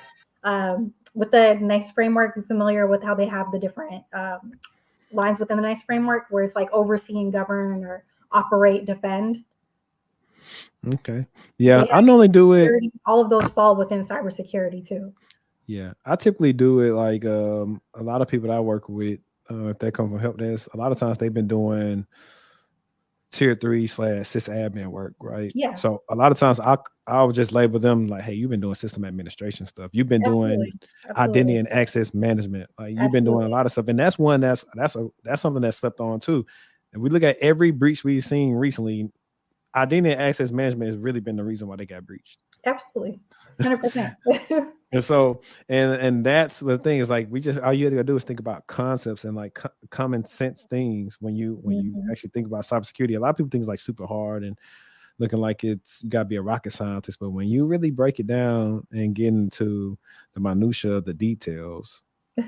With the NICE framework, you're familiar with how they have the different lines within the NICE framework, where it's like oversee, govern, or operate, defend. Okay. They Yeah, have I normally do it. security. All of those fall within cybersecurity too. Yeah, I typically do it like a lot of people that I work with, if they come from help desk, a lot of times they've been doing tier 3 / sysadmin work, right? Yeah, So a lot of times I would just label them like, hey, you've been doing system administration stuff. You've been doing absolutely, identity absolutely, and access management. Like you've been doing a absolutely. lot of stuff. And that's one that's something that's slept on too. And we look at every breach we've seen recently, identity and access management has really been the reason why they got breached. Absolutely. 100%. And so, and that's the thing is like we just all you have to do is think about concepts and like common sense things when you Mhm. actually think about cybersecurity. A lot of people think it's like super hard and looking like it's you gotta be a rocket scientist, but when you really break it down and get into the minutia of the details,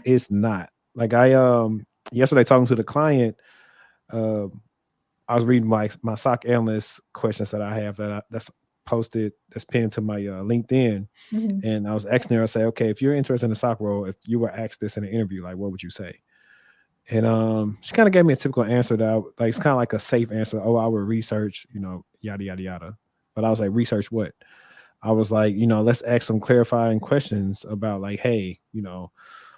it's not. Like I yesterday talking to the client, uh, I was reading my SOC analyst questions that I have that's posted that's pinned to my LinkedIn, Mhm. and I was asking her, I say, okay, if you're interested in the SOC role, if you were asked this in an interview, like what would you say? And she kind of gave me a typical answer that like it's kind of like a safe answer. Oh, I would research, yada yada yada. But I was like, research what? I was like, let's ask some clarifying questions about like, hey,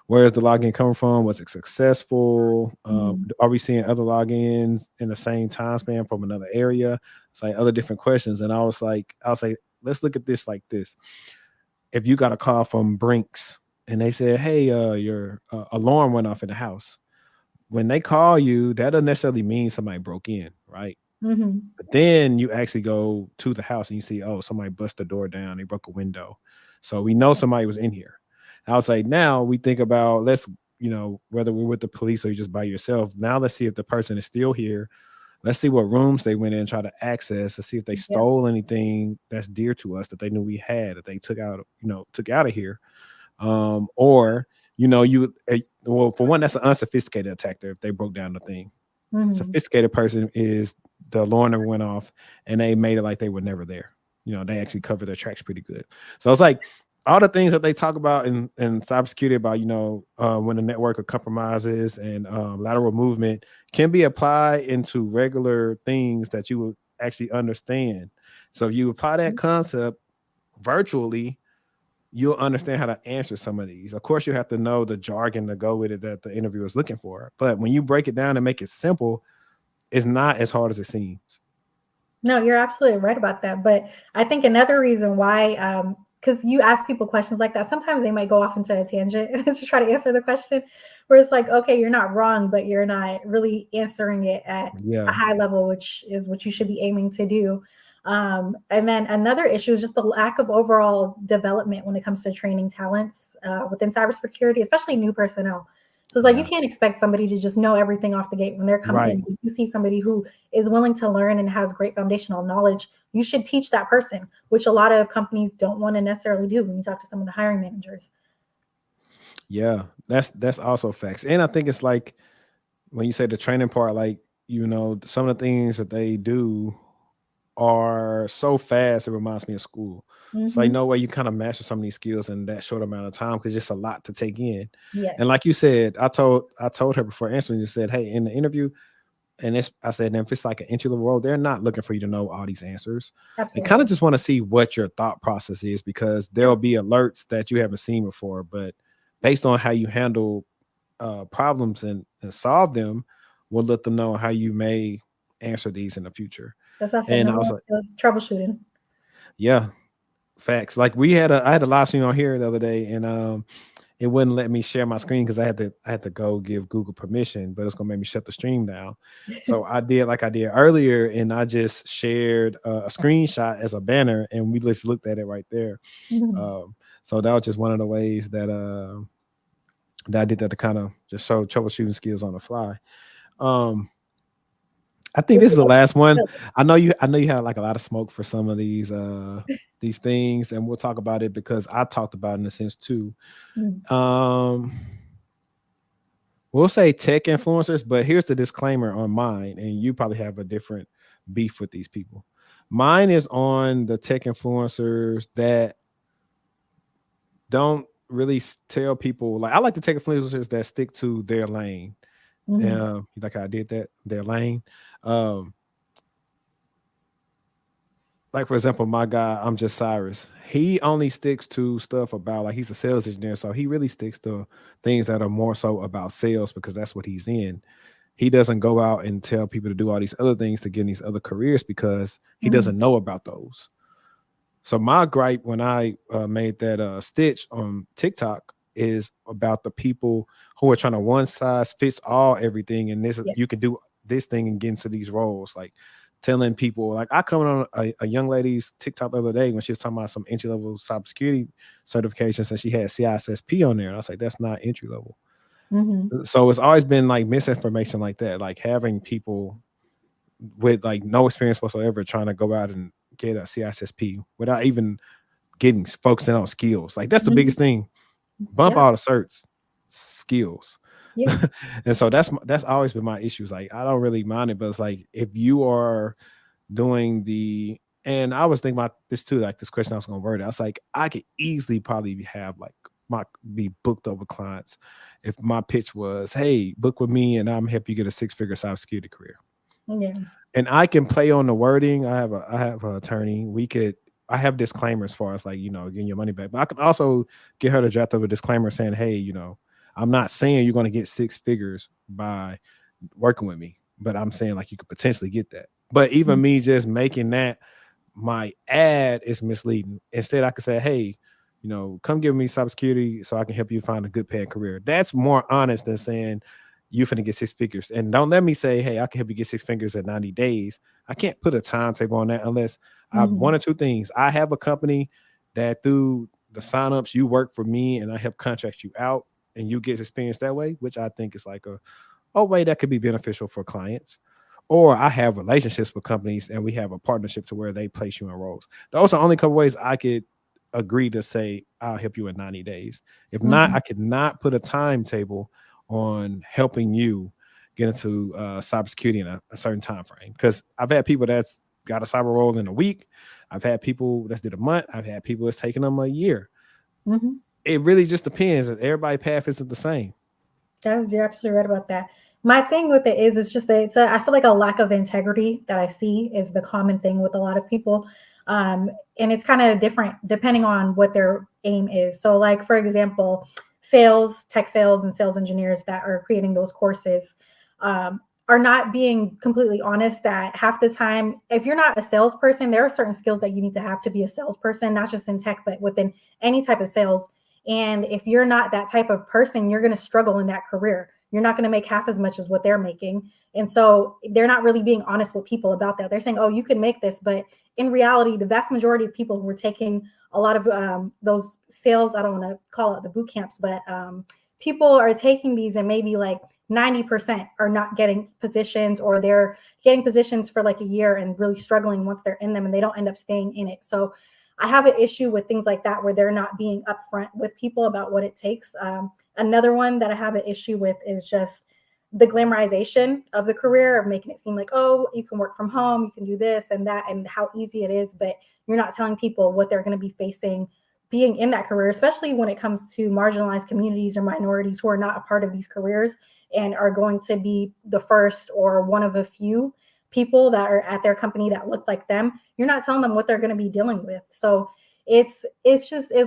where is the login coming from? Was it successful? Mhm. Are we seeing other logins in the same time span from another area? It's like other different questions. And I was like, let's look at this like this. If you got a call from Brinks and they said, hey, your alarm went off in the house. When they call you, that doesn't necessarily mean somebody broke in, right? Mhm. But then you actually go to the house and you see, oh, somebody bust the door down, they broke a window. So we know somebody was in here. I was like, now we think about whether we're with the police or you're just by yourself. Now let's see if the person is still here. Let's see what rooms they went in, try to access to see if they Yep. stole anything that's dear to us that they knew we had, that they took out of here. Or well, for one, that's an unsophisticated attacker if they broke down the thing. Mhm. Sophisticated person is the alarm never went off and they made it like they were never there. They actually cover their tracks pretty good. So it's like all the things that they talk about in cybersecurity about, when the network compromises and lateral movement can be applied into regular things that you would actually understand. So if you apply that concept virtually, you'll understand how to answer some of these. Of course, you have to know the jargon to go with it that the interviewer is looking for. But when you break it down and make it simple, it's not as hard as it seems. No, you're absolutely right about that. But I think another reason why, because you ask people questions like that, sometimes they might go off into a tangent to try to answer the question, where it's like, okay, you're not wrong, but you're not really answering it at a Yeah. high level, which is what you should be aiming to do. And then another issue is just the lack of overall development when it comes to training talents within cybersecurity, especially new personnel. So it's like you Yeah. can't expect somebody to just know everything off the gate when they're coming Right. in. If you see somebody who is willing to learn and has great foundational knowledge, you should teach that person, which a lot of companies don't want to necessarily do when you talk to some of the hiring managers. Yeah. That's also facts. And I think it's like when you say the training part, like, some of the things that they do are so fast, it reminds me of school. It's like Hmm. no way you kind of master some of these skills in that short amount of time because it's just a lot to take in. And Yes, like you said, I told her before answering, you said, hey, in the interview, and I said, if it's like an entry level role, they're not looking for you to know all these answers. They kind of absolutely. just want to see what your thought process is because Yep. there'll be alerts that you haven't seen before. But based on how you handle problems and solve them, will let them know how you may answer these in the future. That's what I said. And No I was one like, skills troubleshooting. yeah, facts. Like I had a live stream on here the other day, and it wouldn't let me share my screen because I had to go give Google permission, but it's gonna make me shut the stream down. So I did like I did earlier, and I just shared a screenshot as a banner, and we just looked at it right there. Mhm. So that was just one of the ways that I did that to kind of just show troubleshooting skills on the fly. Um, I think Which this is is the last one. good. I know you had like a lot of smoke for some of these things, and we'll talk about it because I talked about it in a sense too. Mhm. Um, we'll say tech influencers, but here's the disclaimer on mine, and you probably have a different beef with these people. Mine is on the tech influencers that don't really tell people. Like I like the tech influencers that stick to their lane. Mhm. Like I did that their lane. Um, like for example, my guy, I'm just Cyrus. He only sticks to stuff about like he's a sales engineer, so he really sticks to things that are more so about sales because that's what he's in. He doesn't go out and tell people to do all these other things to get in these other careers because he Mhm. doesn't know about those. So my gripe when I made that stitch on TikTok is about the people who are trying to one size fits all everything, and this you can Yes. do this thing and get into these roles. Like telling people, like I come on a young lady's TikTok the other day when she was talking about some entry level cybersecurity certifications and she had CISSP on there. And I was like, that's not entry level. Mhm. So it's always been like misinformation like that, like having people with like no experience whatsoever trying to go out and get a CISSP without even getting focusing on skills. Like that's the Mhm. biggest thing. Bump Yeah. all the certs, skills. Yeah. And so that's always been my issues. Like I don't really mind it, but it's like if you are doing the and I was thinking about this too, like this question I was gonna word it. I was like, I could easily probably have like my be booked over clients if my pitch was, hey, book with me and I'm help you get a six-figure cybersecurity career. Yeah. And I can play on the wording. I have an attorney. I have disclaimers as far as like, getting your money back. But I can also get her to draft up a disclaimer saying, hey, I'm not saying you're going to get six figures by working with me, but I'm saying like you could potentially get that. But even Mhm. me just making that my ad is misleading. Instead, I could say, hey, come give me cybersecurity so I can help you find a good paying career. That's more honest than saying you finna get six figures. And don't let me say, hey, I can help you get six figures in 90 days. I can't put a timetable on that unless I have one Mhm. or two things. I have a company that through the signups, you work for me and I help contract you out and you get experience that way, which I think is like a way that could be beneficial for clients. Or I have relationships with companies and we have a partnership to where they place you in roles. Those are the only couple ways I could agree to say I'll help you in 90 days. If not, I Mhm. could not put a timetable on helping you get into cybersecurity in a certain time frame. Because I've had people that's got a cyber role in a week. I've had people that's did a month. I've had people that's taken them a year. Mhm. It really just depends. Everybody's path isn't the same. You're absolutely right about that. My thing with it is, it's just that I feel like a lack of integrity that I see is the common thing with a lot of people. And it's kind of different depending on what their aim is. So, like, for example, sales, tech sales, and sales engineers that are creating those courses are not being completely honest that half the time, if you're not a salesperson, there are certain skills that you need to be a salesperson, not just in tech, but within any type of sales. And if you're not that type of person, you're going to struggle in that career. You're not going to make half as much as what they're making. And so they're not really being honest with people about that. They're saying, oh, you can make this. But in reality, the vast majority of people who are taking a lot of those sales, I don't want to call it the boot camps, but people are taking these and maybe like 90% are not getting positions, or they're getting positions for like a year and really struggling once they're in them and they don't end up staying in it. So I have an issue with things like that where they're not being upfront with people about what it takes. Another one that I have an issue with is just the glamorization of the career, of making it seem like, oh, you can work from home, you can do this and that, and how easy it is. But you're not telling people what they're going to be facing being in that career, especially when it comes to marginalized communities or minorities who are not a part of these careers and are going to be the first or one of a few people that are at their company that look like them. You're not telling them what they're going to be dealing with. So it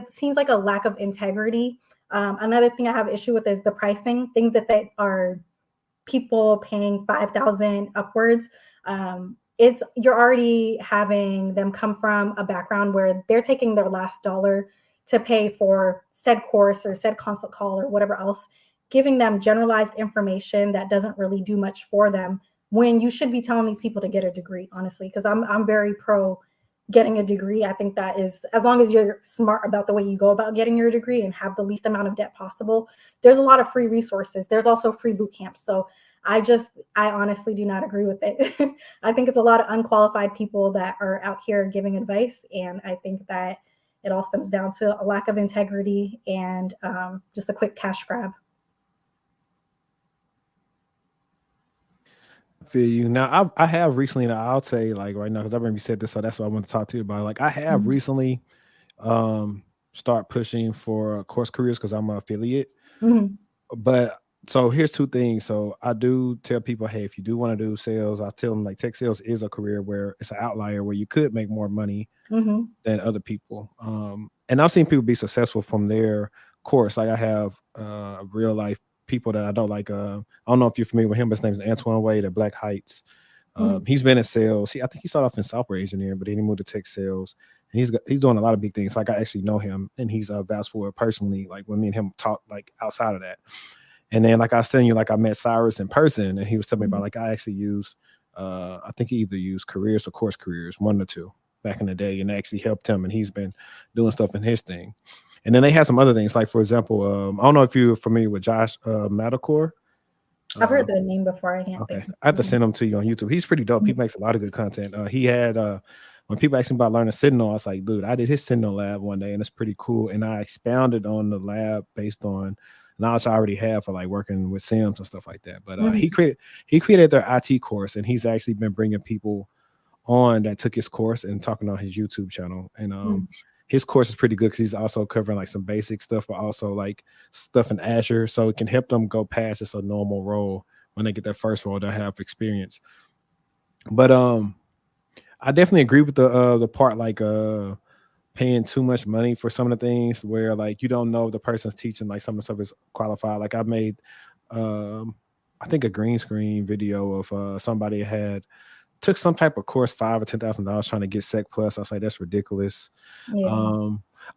seems like a lack of integrity. Another thing I have issue with is the pricing, things that they are people paying 5,000 upwards. It's You're already having them come from a background where they're taking their last dollar to pay for said course or said consult call or whatever else, giving them generalized information that doesn't really do much for them, when you should be telling these people to get a degree, honestly, because I'm very pro getting a degree. I think that is, as long as you're smart about the way you go about getting your degree and have the least amount of debt possible, there's a lot of free resources. There's also free boot camps. So I honestly do not agree with it. I think it's a lot of unqualified people that are out here giving advice. And I think that it all stems down to a lack of integrity and just a quick cash grab. Feel you. Now, I have recently, now I'll say like right now, because I remember you said this, so that's what I want to talk to you about. Like, I have Mhm. recently start pushing for course careers because I'm an affiliate. Mhm. But so here's two things. So I do tell people, hey, if you do want to do sales, I tell them like tech sales is a career where it's an outlier where you could make more money Mhm. than other people. And I've seen people be successful from their course. Like I have real life people that I know, like I don't know if you're familiar with him, but his name is Antoine Wade at Black Heights. Mhm. He's been in sales. I think he started off in software engineering, but then he moved to tech sales. And he's doing a lot of big things. Like I actually know him, and he's vouched for it personally. Like when me and him talk, like outside of that. And then, like I was telling you, like I met Cyrus in person, and he was telling me about Mhm. like I actually use I think he either used careers or course careers, one or two back in the day, and actually helped him. And he's been doing stuff in his thing. And then they had some other things, like for example, I don't know if you're familiar with Josh Madakor. I've heard the name before. I can't Okay, think. I have to send him to you on YouTube. He's pretty dope. He makes a lot of good content. He had when people asked him about learning Sentinel, I was like, dude, I did his Sentinel lab one day, and it's pretty cool. And I expounded on the lab based on knowledge I already have for like working with Sims and stuff like that. But he created their IT course, and he's actually been bringing people on that took his course and talking on his YouTube channel. And his course is pretty good because he's also covering like some basic stuff, but also like stuff in Azure, so it can help them go past just a normal role. When they get their first role, they'll have experience. But I definitely agree with the part like paying too much money for some of the things where like you don't know if the person's teaching like some of the stuff is qualified. Like I made I think a green screen video of somebody had took some type of course, $5,000 or $10,000 trying to get Sec Plus. I was like, that's ridiculous. Yeah.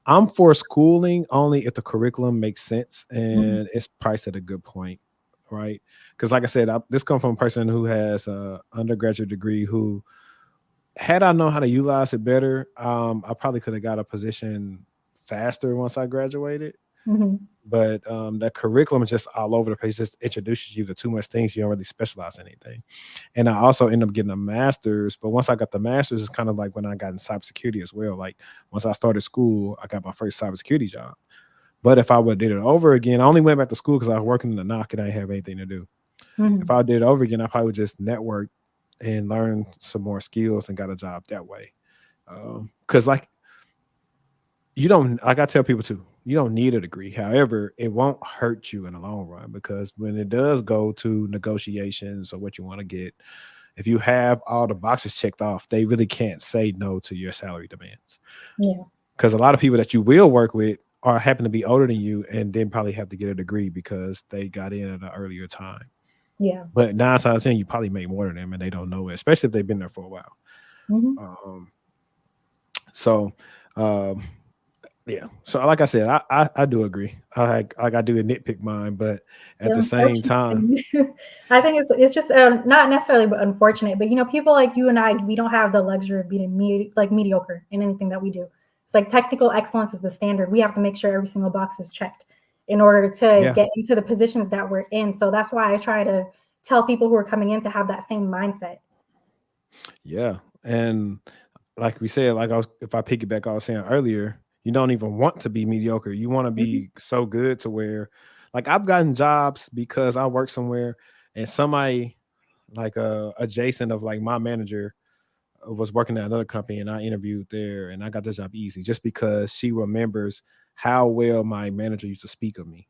I'm for schooling only if the curriculum makes sense and it's priced at a good point, right? Because like I said, this comes from a person who has a undergraduate degree who, had I known how to utilize it better, I probably could have got a position faster once I graduated. But that curriculum is just all over the place. Just introduces you to too much things. You don't really specialize in anything. And I also ended up getting a master's. But once I got the master's, it's kind of like when I got in cybersecurity as well. Like once I started school, I got my first cybersecurity job. But if I would have did it over again, I only went back to school because I was working in the knock and I didn't have anything to do. If I did it over again, I probably would just network and learn some more skills and got a job that way. Because like you don't, like I tell people too, you don't need a degree. However, it won't hurt you in the long run because when it does go to negotiations or what you want to get, if you have all the boxes checked off, they really can't say no to your salary demands. Yeah. Because a lot of people that you will work with are happen to be older than you and then probably have to get a degree because they got in at an earlier time. Yeah. But 9 times out of 10, you probably make more than them and they don't know it, especially if they've been there for a while. Yeah. So like I said, I do agree. I do nitpick mine, but at the same time, I think it's just not necessarily unfortunate, but you know, people like you and I, we don't have the luxury of being mediocre in anything that we do. It's like technical excellence is the standard. We have to make sure every single box is checked in order to get into the positions that we're in. So that's why I try to tell people who are coming in to have that same mindset. Yeah. And like we said, if I piggyback, I was saying earlier, you don't even want to be mediocre. You want to be so good to where, like, I've gotten jobs because I work somewhere and somebody like adjacent of like my manager was working at another company and I interviewed there and I got the job easy just because she remembers how well my manager used to speak of me.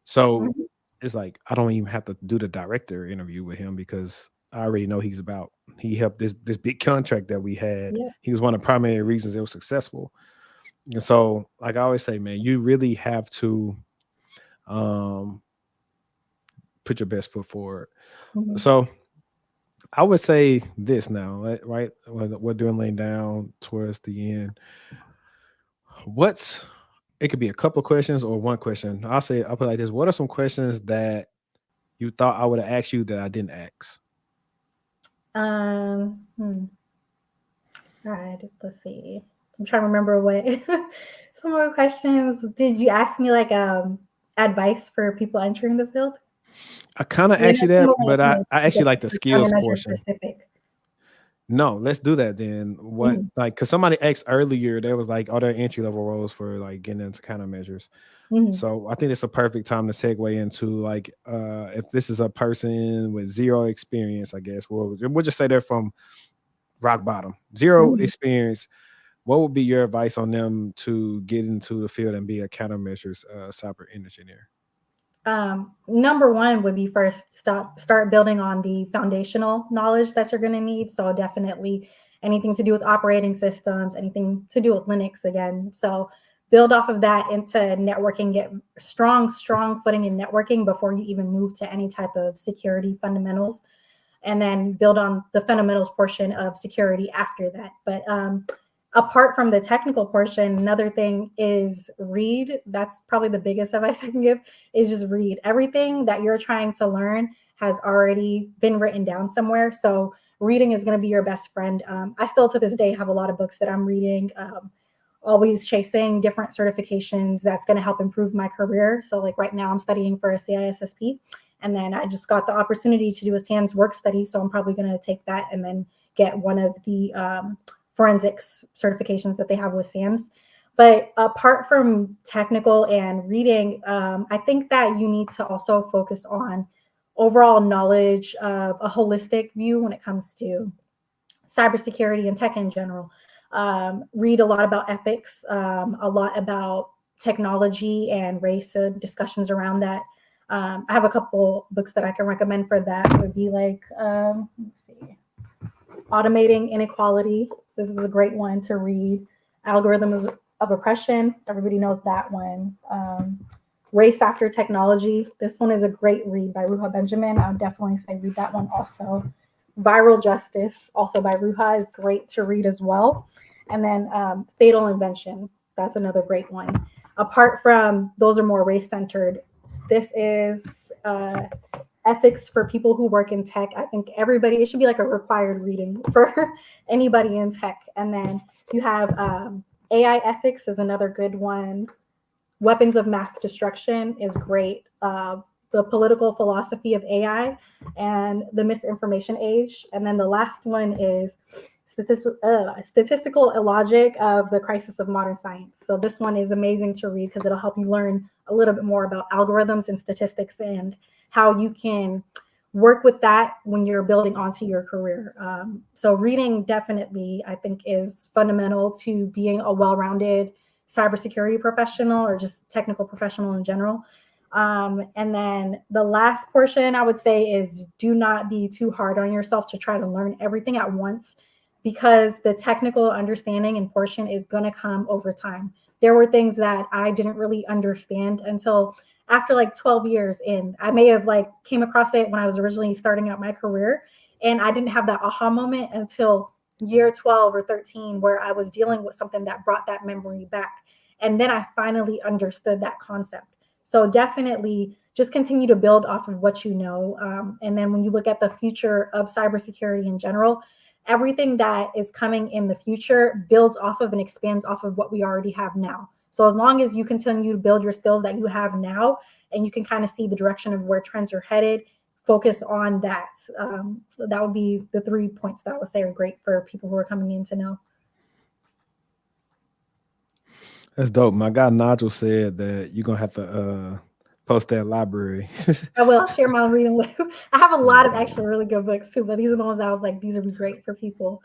So it's like I don't even have to do the director interview with him because I already know he helped this big contract that we had. Yeah. He was one of the primary reasons it was successful. And so, like I always say, man, you really have to put your best foot forward. So I would say this now, right? We're dwindling down towards the end. It could be a couple of questions or one question. I'll put it like this. What are some questions that you thought I would have asked you that I didn't ask? All right, let's see. I'm trying to remember what some more questions. Did you ask me like advice for people entering the field? I kind of asked you that, but I actually like the skills portion. Specific. No, let's do that then. What like because somebody asked earlier, there was like, are there entry level roles for like getting into countermeasures? So I think it's a perfect time to segue into like if this is a person with zero experience, I guess we'll just say they're from rock bottom, zero experience. What would be your advice on them to get into the field and be a countermeasures cyber engineer? Number one would be first start building on the foundational knowledge that you're going to need. So definitely anything to do with operating systems, anything to do with Linux again. So build off of that into networking, get strong footing in networking before you even move to any type of security fundamentals, and then build on the fundamentals portion of security after that. But apart from the technical portion, another thing is read. That's probably the biggest advice I can give, is just read. Everything that you're trying to learn has already been written down somewhere. So reading is going to be your best friend. I still to this day have a lot of books that I'm reading. Always chasing different certifications that's going to help improve my career. So like right now I'm studying for a CISSP, and then I just got the opportunity to do a SANS work study. So I'm probably going to take that and then get one of the forensics certifications that they have with SANS. But apart from technical and reading, I think that you need to also focus on overall knowledge of a holistic view when it comes to cybersecurity and tech in general. Read a lot about ethics, a lot about technology and race and discussions around that. I have a couple books that I can recommend for that. It would be like, let's see, Automating Inequality. This is a great one to read. Algorithms of Oppression. Everybody knows that one. Race After Technology. This one is a great read by Ruha Benjamin. I would definitely say read that one also. Viral Justice, also by Ruha, is great to read as well. And then Fatal Invention. That's another great one. Apart from those are more race centered. This is ethics for people who work in tech. I think everybody, it should be like a required reading for anybody in tech. And then you have AI ethics is another good one. Weapons of Mass Destruction is great. The political philosophy of AI and the misinformation age. And then the last one is statistical logic of the crisis of modern science. So this one is amazing to read because it'll help you learn a little bit more about algorithms and statistics and how you can work with that when you're building onto your career. So reading definitely, I think, is fundamental to being a well-rounded cybersecurity professional or just technical professional in general. And then the last portion I would say is do not be too hard on yourself to try to learn everything at once, because the technical understanding and portion is going to come over time. There were things that I didn't really understand until after like 12 years in. I may have like came across it when I was originally starting out my career, and I didn't have that aha moment until year 12 or 13 where I was dealing with something that brought that memory back. And then I finally understood that concept. So definitely just continue to build off of what you know. And then when you look at the future of cybersecurity in general, everything that is coming in the future builds off of and expands off of what we already have now. So as long as you continue to build your skills that you have now and you can kind of see the direction of where trends are headed, focus on that. That would be the 3 points that I would say are great for people who are coming in to know. That's dope. My guy Nigel said that you're gonna have to post that library. I will share my reading list. I have a lot of Yeah. actually really good books too, but these are the ones I was like, these would be great for people.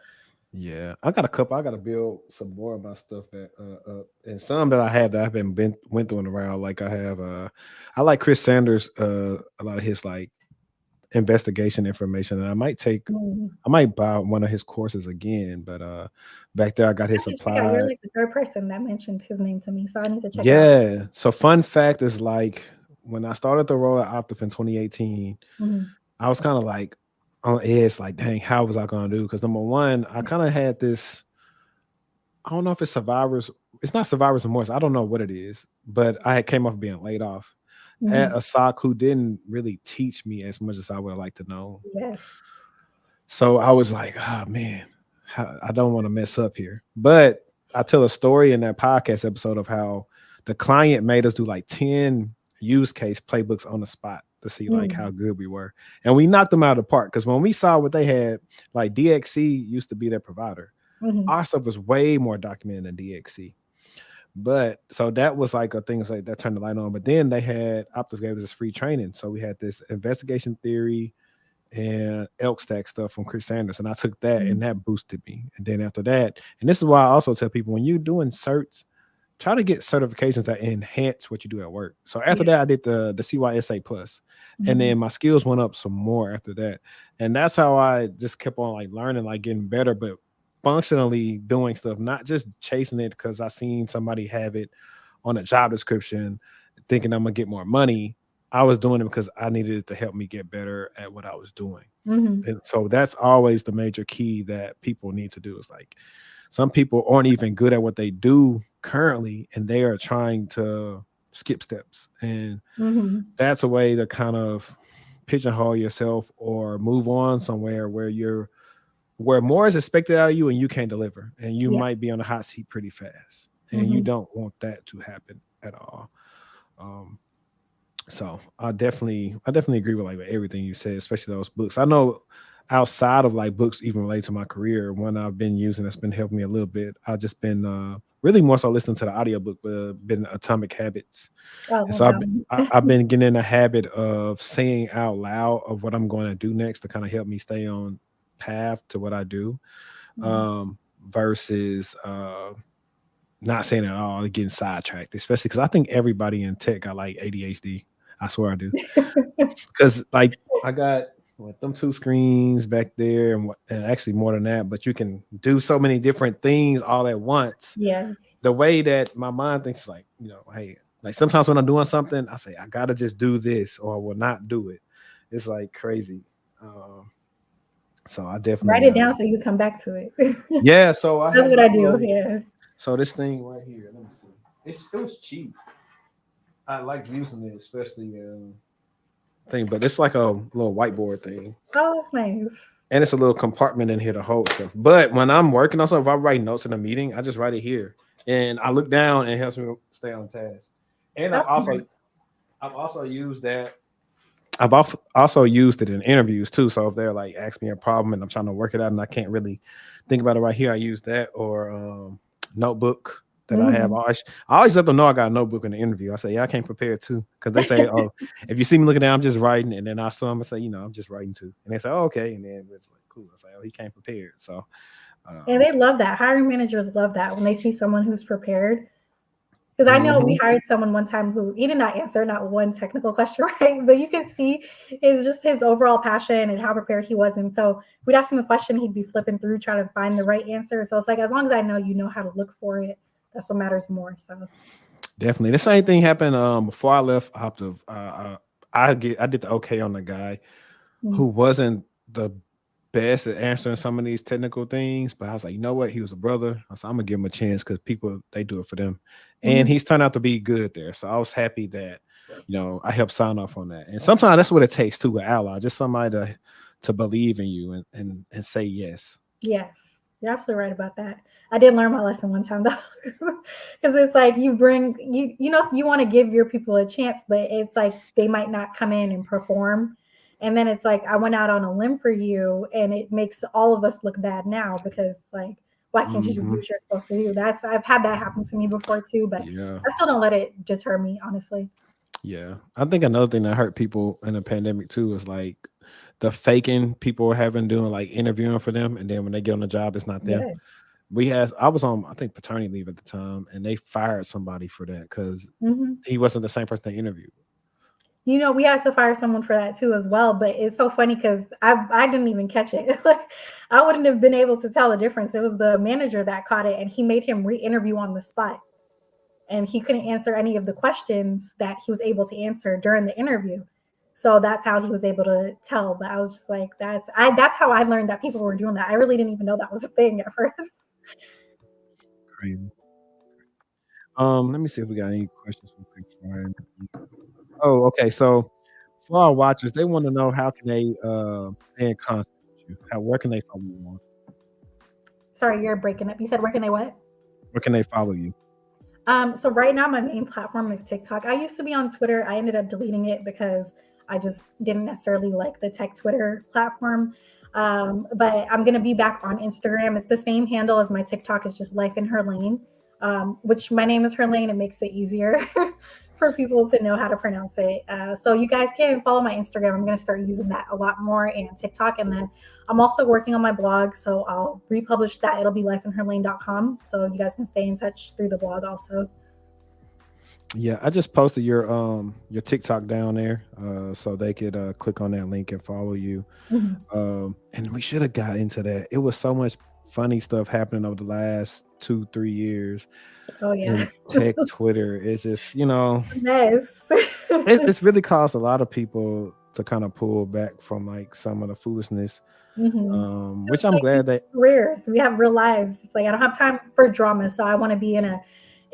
Yeah, I got a couple. I got to build some more of my stuff that, and some that I have that I've been went through and around. Like I have, I like Chris Sanders, a lot of his like investigation information, and Mm. I might buy one of his courses again. But back there, I got I his should check out. You're applied. like the third person that mentioned his name to me, so I need to check it out. Yeah. So fun fact is like when I started the role at Optif in 2018, Mhm. I was kind of like on edge, like, dang, how was I gonna do? Because number one, I kind of had this. I don't know if it's survivors. It's not survivors remorse. I don't know what it is, but I had came off being laid off at Mhm. a SOC who didn't really teach me as much as I would like to know. Yes. So I was like, oh man, I don't want to mess up here. But I tell a story in that podcast episode of how the client made us do like 10 use case playbooks on the spot to see like how Mm. good we were. And we knocked them out of the park because when we saw what they had, like DXC used to be their provider. Mhm. Our stuff was way more documented than DXC. But so that was like a thing like that turned the light on. But then they had Optiv gave us this free training. So we had this investigation theory and elk stack stuff from Chris Sanders. And I took that and Mhm. that boosted me. And then after that, and this is why I also tell people when you're doing certs, try to get certifications that enhance what you do at work. So after Yeah. that, I did the CYSA plus, and Mhm. then my skills went up some more after that. And that's how I just kept on like learning, like getting better, but functionally doing stuff, not just chasing it because I seen somebody have it on a job description, thinking I'm gonna get more money. I was doing it because I needed it to help me get better at what I was doing. Mhm. And so that's always the major key that people need to do is like some people aren't even good at what they do currently, and they are trying to skip steps. And Hmm. that's a way to kind of pigeonhole yourself or move on somewhere where more is expected out of you and you can't deliver, and you Yeah. might be on the hot seat pretty fast, and you Hmm. don't want that to happen at all. um so I definitely agree with like with everything you said, especially those books. I know outside of like books even related to my career, one I've been using that's been helping me a little bit, I've just been really more so listening to the audiobook, been Atomic Habits. I And love so that one. I've been getting in the habit of saying out loud of what I'm going to do next to kind of help me stay on path to what I do, Mhm. versus not saying it at all, getting sidetracked, especially because I think everybody in tech got like ADHD. I swear I do. Because like I got what them two screens back there, and actually more than that, but you can do so many different things all at once. Yes. The way that my mind thinks, like, hey, like sometimes when I'm doing something, I say I gotta just do this or I will not do it. It's like crazy. Um, so I Write definitely it down so you come back to it. yeah. So I That's have what I this do. little Yeah. so this thing right here. Let me see. It was cheap. I like using it, especially thing, but it's like a little whiteboard thing. Oh, that's nice. And it's a little compartment in here to hold stuff. But when I'm working on something, if I write notes in a meeting, I just write it here. And I look down and it helps me stay on task. And That's smart. I've also used that. Also used it in interviews too. So if they're like ask me a problem and I'm trying to work it out and I can't really think about it right here, I use that or notebook that I have. Hmm. I always let them know I got a notebook in the interview. I say, yeah, I can't prepare too. Because they say, oh, if you see me looking down, I'm just writing. And then I saw them and say, I'm just writing too. And they say, oh, okay. And then it's like, cool. I say, oh, he came prepared. So And um they love that. Hiring managers love that when they see someone who's prepared. Because I know we mhm. hired someone one time who he did not answer not one technical question right, but you could see is just his overall passion and how prepared he was. And so we'd ask him a question, he'd be flipping through trying to find the right answer. So it's like as long as I know you know how to look for it, that's what matters more. So Definitely. The same thing happened before I left. I did the okay on the guy mm, who wasn't the best at answering some of these technical things, but I was like, you know what? He was a brother. I said, I'm gonna give him a chance because people they do it for them. And mhm. he's turned out to be good there. So I was happy that, I helped sign off on that. And sometimes that's what it takes to an ally, just somebody to believe in you and say yes. Yes, you're absolutely right about that. I did learn my lesson one time though, because it's like you bring you want to give your people a chance, but it's like they might not come in and perform, and then it's like I went out on a limb for you, and it makes all of us look bad now because like why can't you just do Hmm. what you're supposed to do? That's I've had that happen to me before too, but Yeah. I still don't let it deter me, honestly. Yeah. I think another thing that hurt people in the pandemic too is like the faking people were having doing like interviewing for them. And then when they get on the job, it's not them. Yes. I was on, I think, paternity leave at the time, and they fired somebody for that because Hmm. he wasn't the same person they interviewed. We had to fire someone for that too as well. But it's so funny because I didn't even catch it. Like I wouldn't have been able to tell the difference. It was the manager that caught it, and he made him re-interview on the spot, and he couldn't answer any of the questions that he was able to answer during the interview. So that's how he was able to tell. But I was just like, that's how I learned that people were doing that. I really didn't even know that was a thing at first. Crazy. Let me see if we got any questions from quick. Oh, okay. So for our watchers, they want to know how can they stay in contact with you? Where can they follow you on? Sorry, you're breaking up. You said where can they what? Where can they follow you? So right now my main platform is TikTok. I used to be on Twitter. I ended up deleting it because I just didn't necessarily like the tech Twitter platform. But I'm gonna be back on Instagram. It's the same handle as my TikTok. It's just Life in Huralain, which my name is Huralain. It makes it easier for people to know how to pronounce it. So you guys can follow my Instagram. I'm gonna start using that a lot more and TikTok, and then I'm also working on my blog, so I'll republish that. It'll be lifeinherlane.com. So you guys can stay in touch through the blog also. Yeah, I just posted your TikTok down there, so they could click on that link and follow you. Mhm. And we should have got into that. It was so much funny stuff happening over the last 2-3 years Oh yeah. in tech Twitter. It's just, Mess. it's really caused a lot of people to kind of pull back from like some of the foolishness. Which It's I'm like we glad have that. careers, we have real lives. It's like I don't have time for drama, so I want to be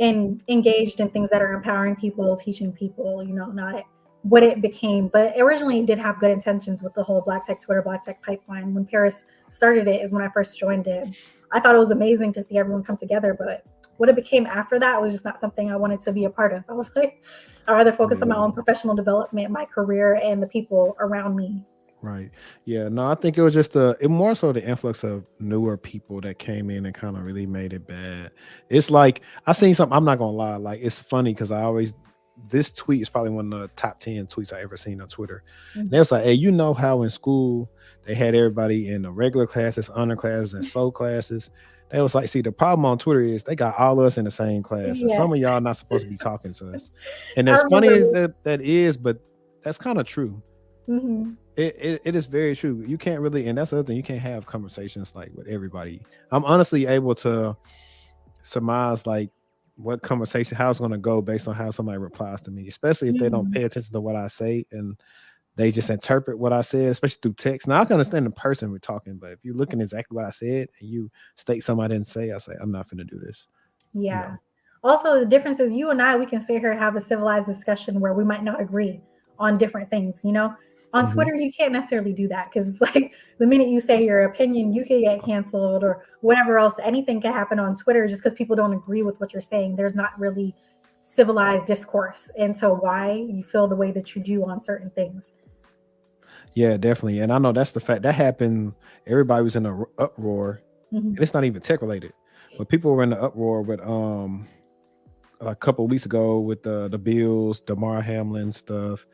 engaged in things that are empowering people, teaching people, not what it became. But originally, it did have good intentions with the whole Black Tech Twitter, Black Tech pipeline. When Paris started it, is when I first joined it. I thought it was amazing to see everyone come together, but what it became after that was just not something I wanted to be a part of. I was like, I'd rather focus on my own professional development, my career, and the people around me. Right. Yeah. No, I think it was just it more so the influx of newer people that came in and kind of really made it bad. It's like I seen something. I'm not gonna lie. Like it's funny because I always this tweet is probably one of the top 10 tweets I ever seen on Twitter. And they was like, hey, you know how in school they had everybody in the regular classes, honor classes, and soul classes. They was like, see, the problem on Twitter is they got all of us in the same class, and Yes, some of y'all not supposed to be talking to us. And I as funny remember. as that is, but that's kind of true. Mhm. It is very true. You can't really, and that's the other thing. You can't have conversations like with everybody. I'm honestly able to surmise like what conversation, how it's going to go based on how somebody replies to me, especially if they don't Mhm. pay attention to what I say and they just interpret what I said, especially through text. Now I can understand the person we're talking, but if you're looking exactly what I said and you state something I didn't say, I say I'm not going to do this. You Yeah. know. Also, the difference is you and I, we can sit here and have a civilized discussion where we might not agree on different things. On Mhm. Twitter, you can't necessarily do that because it's like the minute you say your opinion, you could get canceled or whatever else. Anything can happen on Twitter just because people don't agree with what you're saying. There's not really civilized discourse into why you feel the way that you do on certain things. Yeah, definitely. And I know that's the fact that happened. Everybody was in an uproar, and Mhm. it's not even tech related, but people were in the uproar with a couple of weeks ago with the Bills, Damar Hamlin stuff,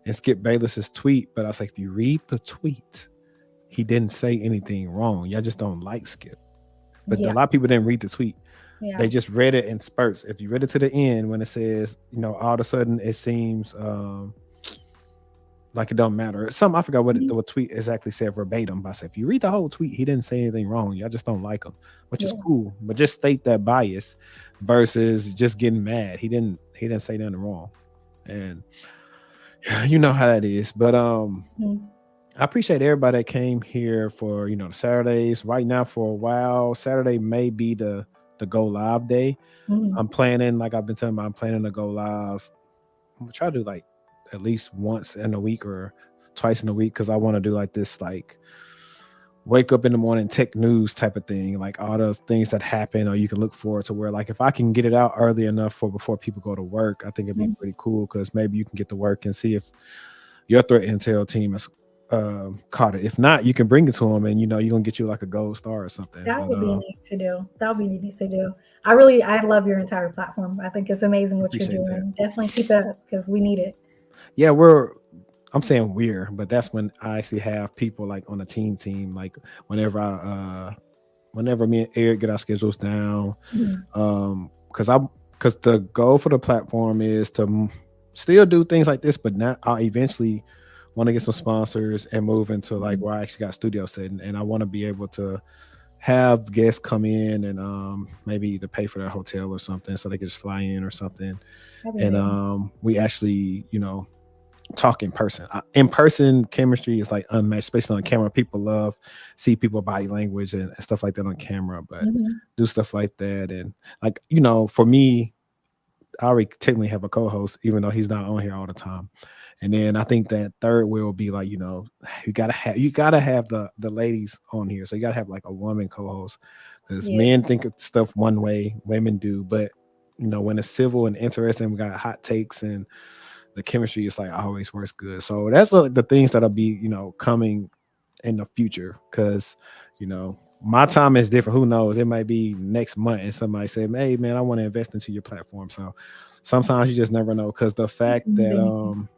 and Skip Bayless's tweet. But I was like, if you read the tweet, he didn't say anything wrong. Y'all just don't like Skip. But a Yeah. lot of people didn't read the tweet. Yeah. They just read it in spurts. If you read it to the end, when it says, all of a sudden it seems like it don't matter. Some I forgot Mhm. what tweet exactly said verbatim. But I said, if you read the whole tweet, he didn't say anything wrong. Y'all just don't like him, which is Yeah. cool. But just state that bias versus just getting mad. He didn't say nothing wrong, and you know how that is. But Mhm. I appreciate everybody that came here for the Saturdays. Right now, for a while, Saturday may be the go live day. Mhm. I'm planning, like I've been telling you, I'm planning to go live. I'm gonna try to do like at least once in a week or twice in a week because I want to do like this like wake up in the morning tech news type of thing, like all those things that happen or you can look forward to where like if I can get it out early enough for before people go to work, I think it'd be Mhm. pretty cool because maybe you can get to work and see if your threat intel team has caught it. If not, you can bring it to them and you're gonna get you like a gold star or something. That But would be neat to do. That would be neat to do. I love your entire platform. I think it's amazing what you're appreciate that. doing. Definitely keep it up because we need it. Yeah, I'm saying we're, but that's when I actually have people like on a team, like whenever whenever me and Eric get our schedules down, Mhm. because the goal for the platform is to still do things like this, but now I eventually want to get some sponsors and move into like Mhm. where I actually got studio setting, and I want to be able to have guests come in and maybe either pay for their hotel or something so they can just fly in or something, That'd be and amazing. we actually talk in person. In person chemistry is like unmatched, especially on camera. People love see people body language and stuff like that on camera, but Mhm. do stuff like that. And like, for me, I already technically have a co-host, even though he's not on here all the time. And then I think that third will be like, you gotta have the ladies on here. So you gotta have like a woman co-host because Yeah. men think of stuff one way, women do, but when it's civil and interesting, we got hot takes and the chemistry is like always works good. So that's the things that'll be, coming in the future. Cause, my time is different. Who knows? It might be next month and somebody say, hey man, I want to invest into your platform. So sometimes you just never know. Cause the That's fact that amazing.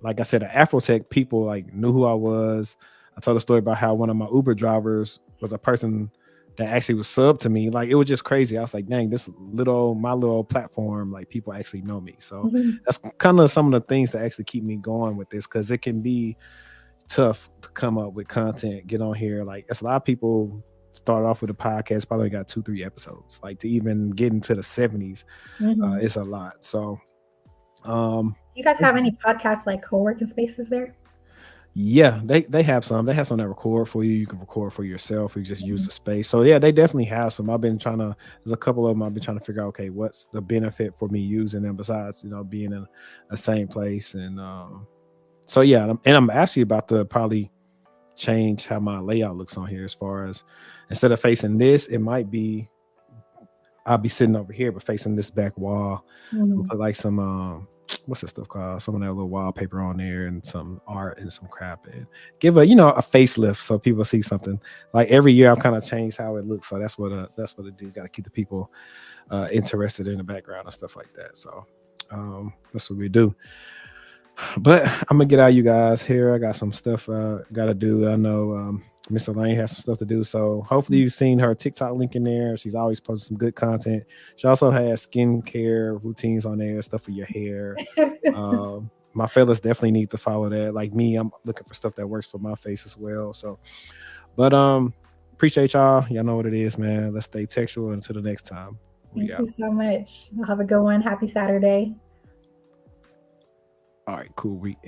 like I said, at Afrotech, people like knew who I was. I told a story about how one of my Uber drivers was a person that actually was sub to me. Like it was just crazy. I was like, dang, my little platform, like people actually know me. So Mhm. that's kind of some of the things that actually keep me going with this because it can be tough to come up with content, get on here. Like it's a lot of people start off with a podcast, probably got 2, 3 episodes. Like to even get into the 70s, Mhm. it's a lot. So um You guys it's have any podcasts like co-working spaces there? Yeah, they have some. They have some that record for you. You can record for yourself. You just use the space. So yeah, they definitely have some. I've been trying to. There's a couple of them. I've been trying to figure out. Okay, what's the benefit for me using them besides being in a same place and so yeah, and I'm actually about to probably change how my layout looks on here as far as instead of facing this, it might be I'll be sitting over here but facing this back wall. I'm Mhm. put like some what's that stuff called? Some of that little wallpaper on there and some art and some crap and give a facelift so people see something. Like every year I've kind of changed how it looks. So that's what it do. Got to keep the people interested in the background and stuff like that. So that's what we do. But I'm gonna get out you guys here. I got some stuff gotta do. I know Miss Elaine has some stuff to do. So hopefully you've seen her TikTok link in there. She's always posting some good content. She also has skincare routines on there, stuff for your hair. My fellas definitely need to follow that. Like me, I'm looking for stuff that works for my face as well. So, but appreciate y'all. Y'all know what it is, man. Let's stay textual until the next time. We Thank you out. so much. Have a good one. Happy Saturday. All right, cool. We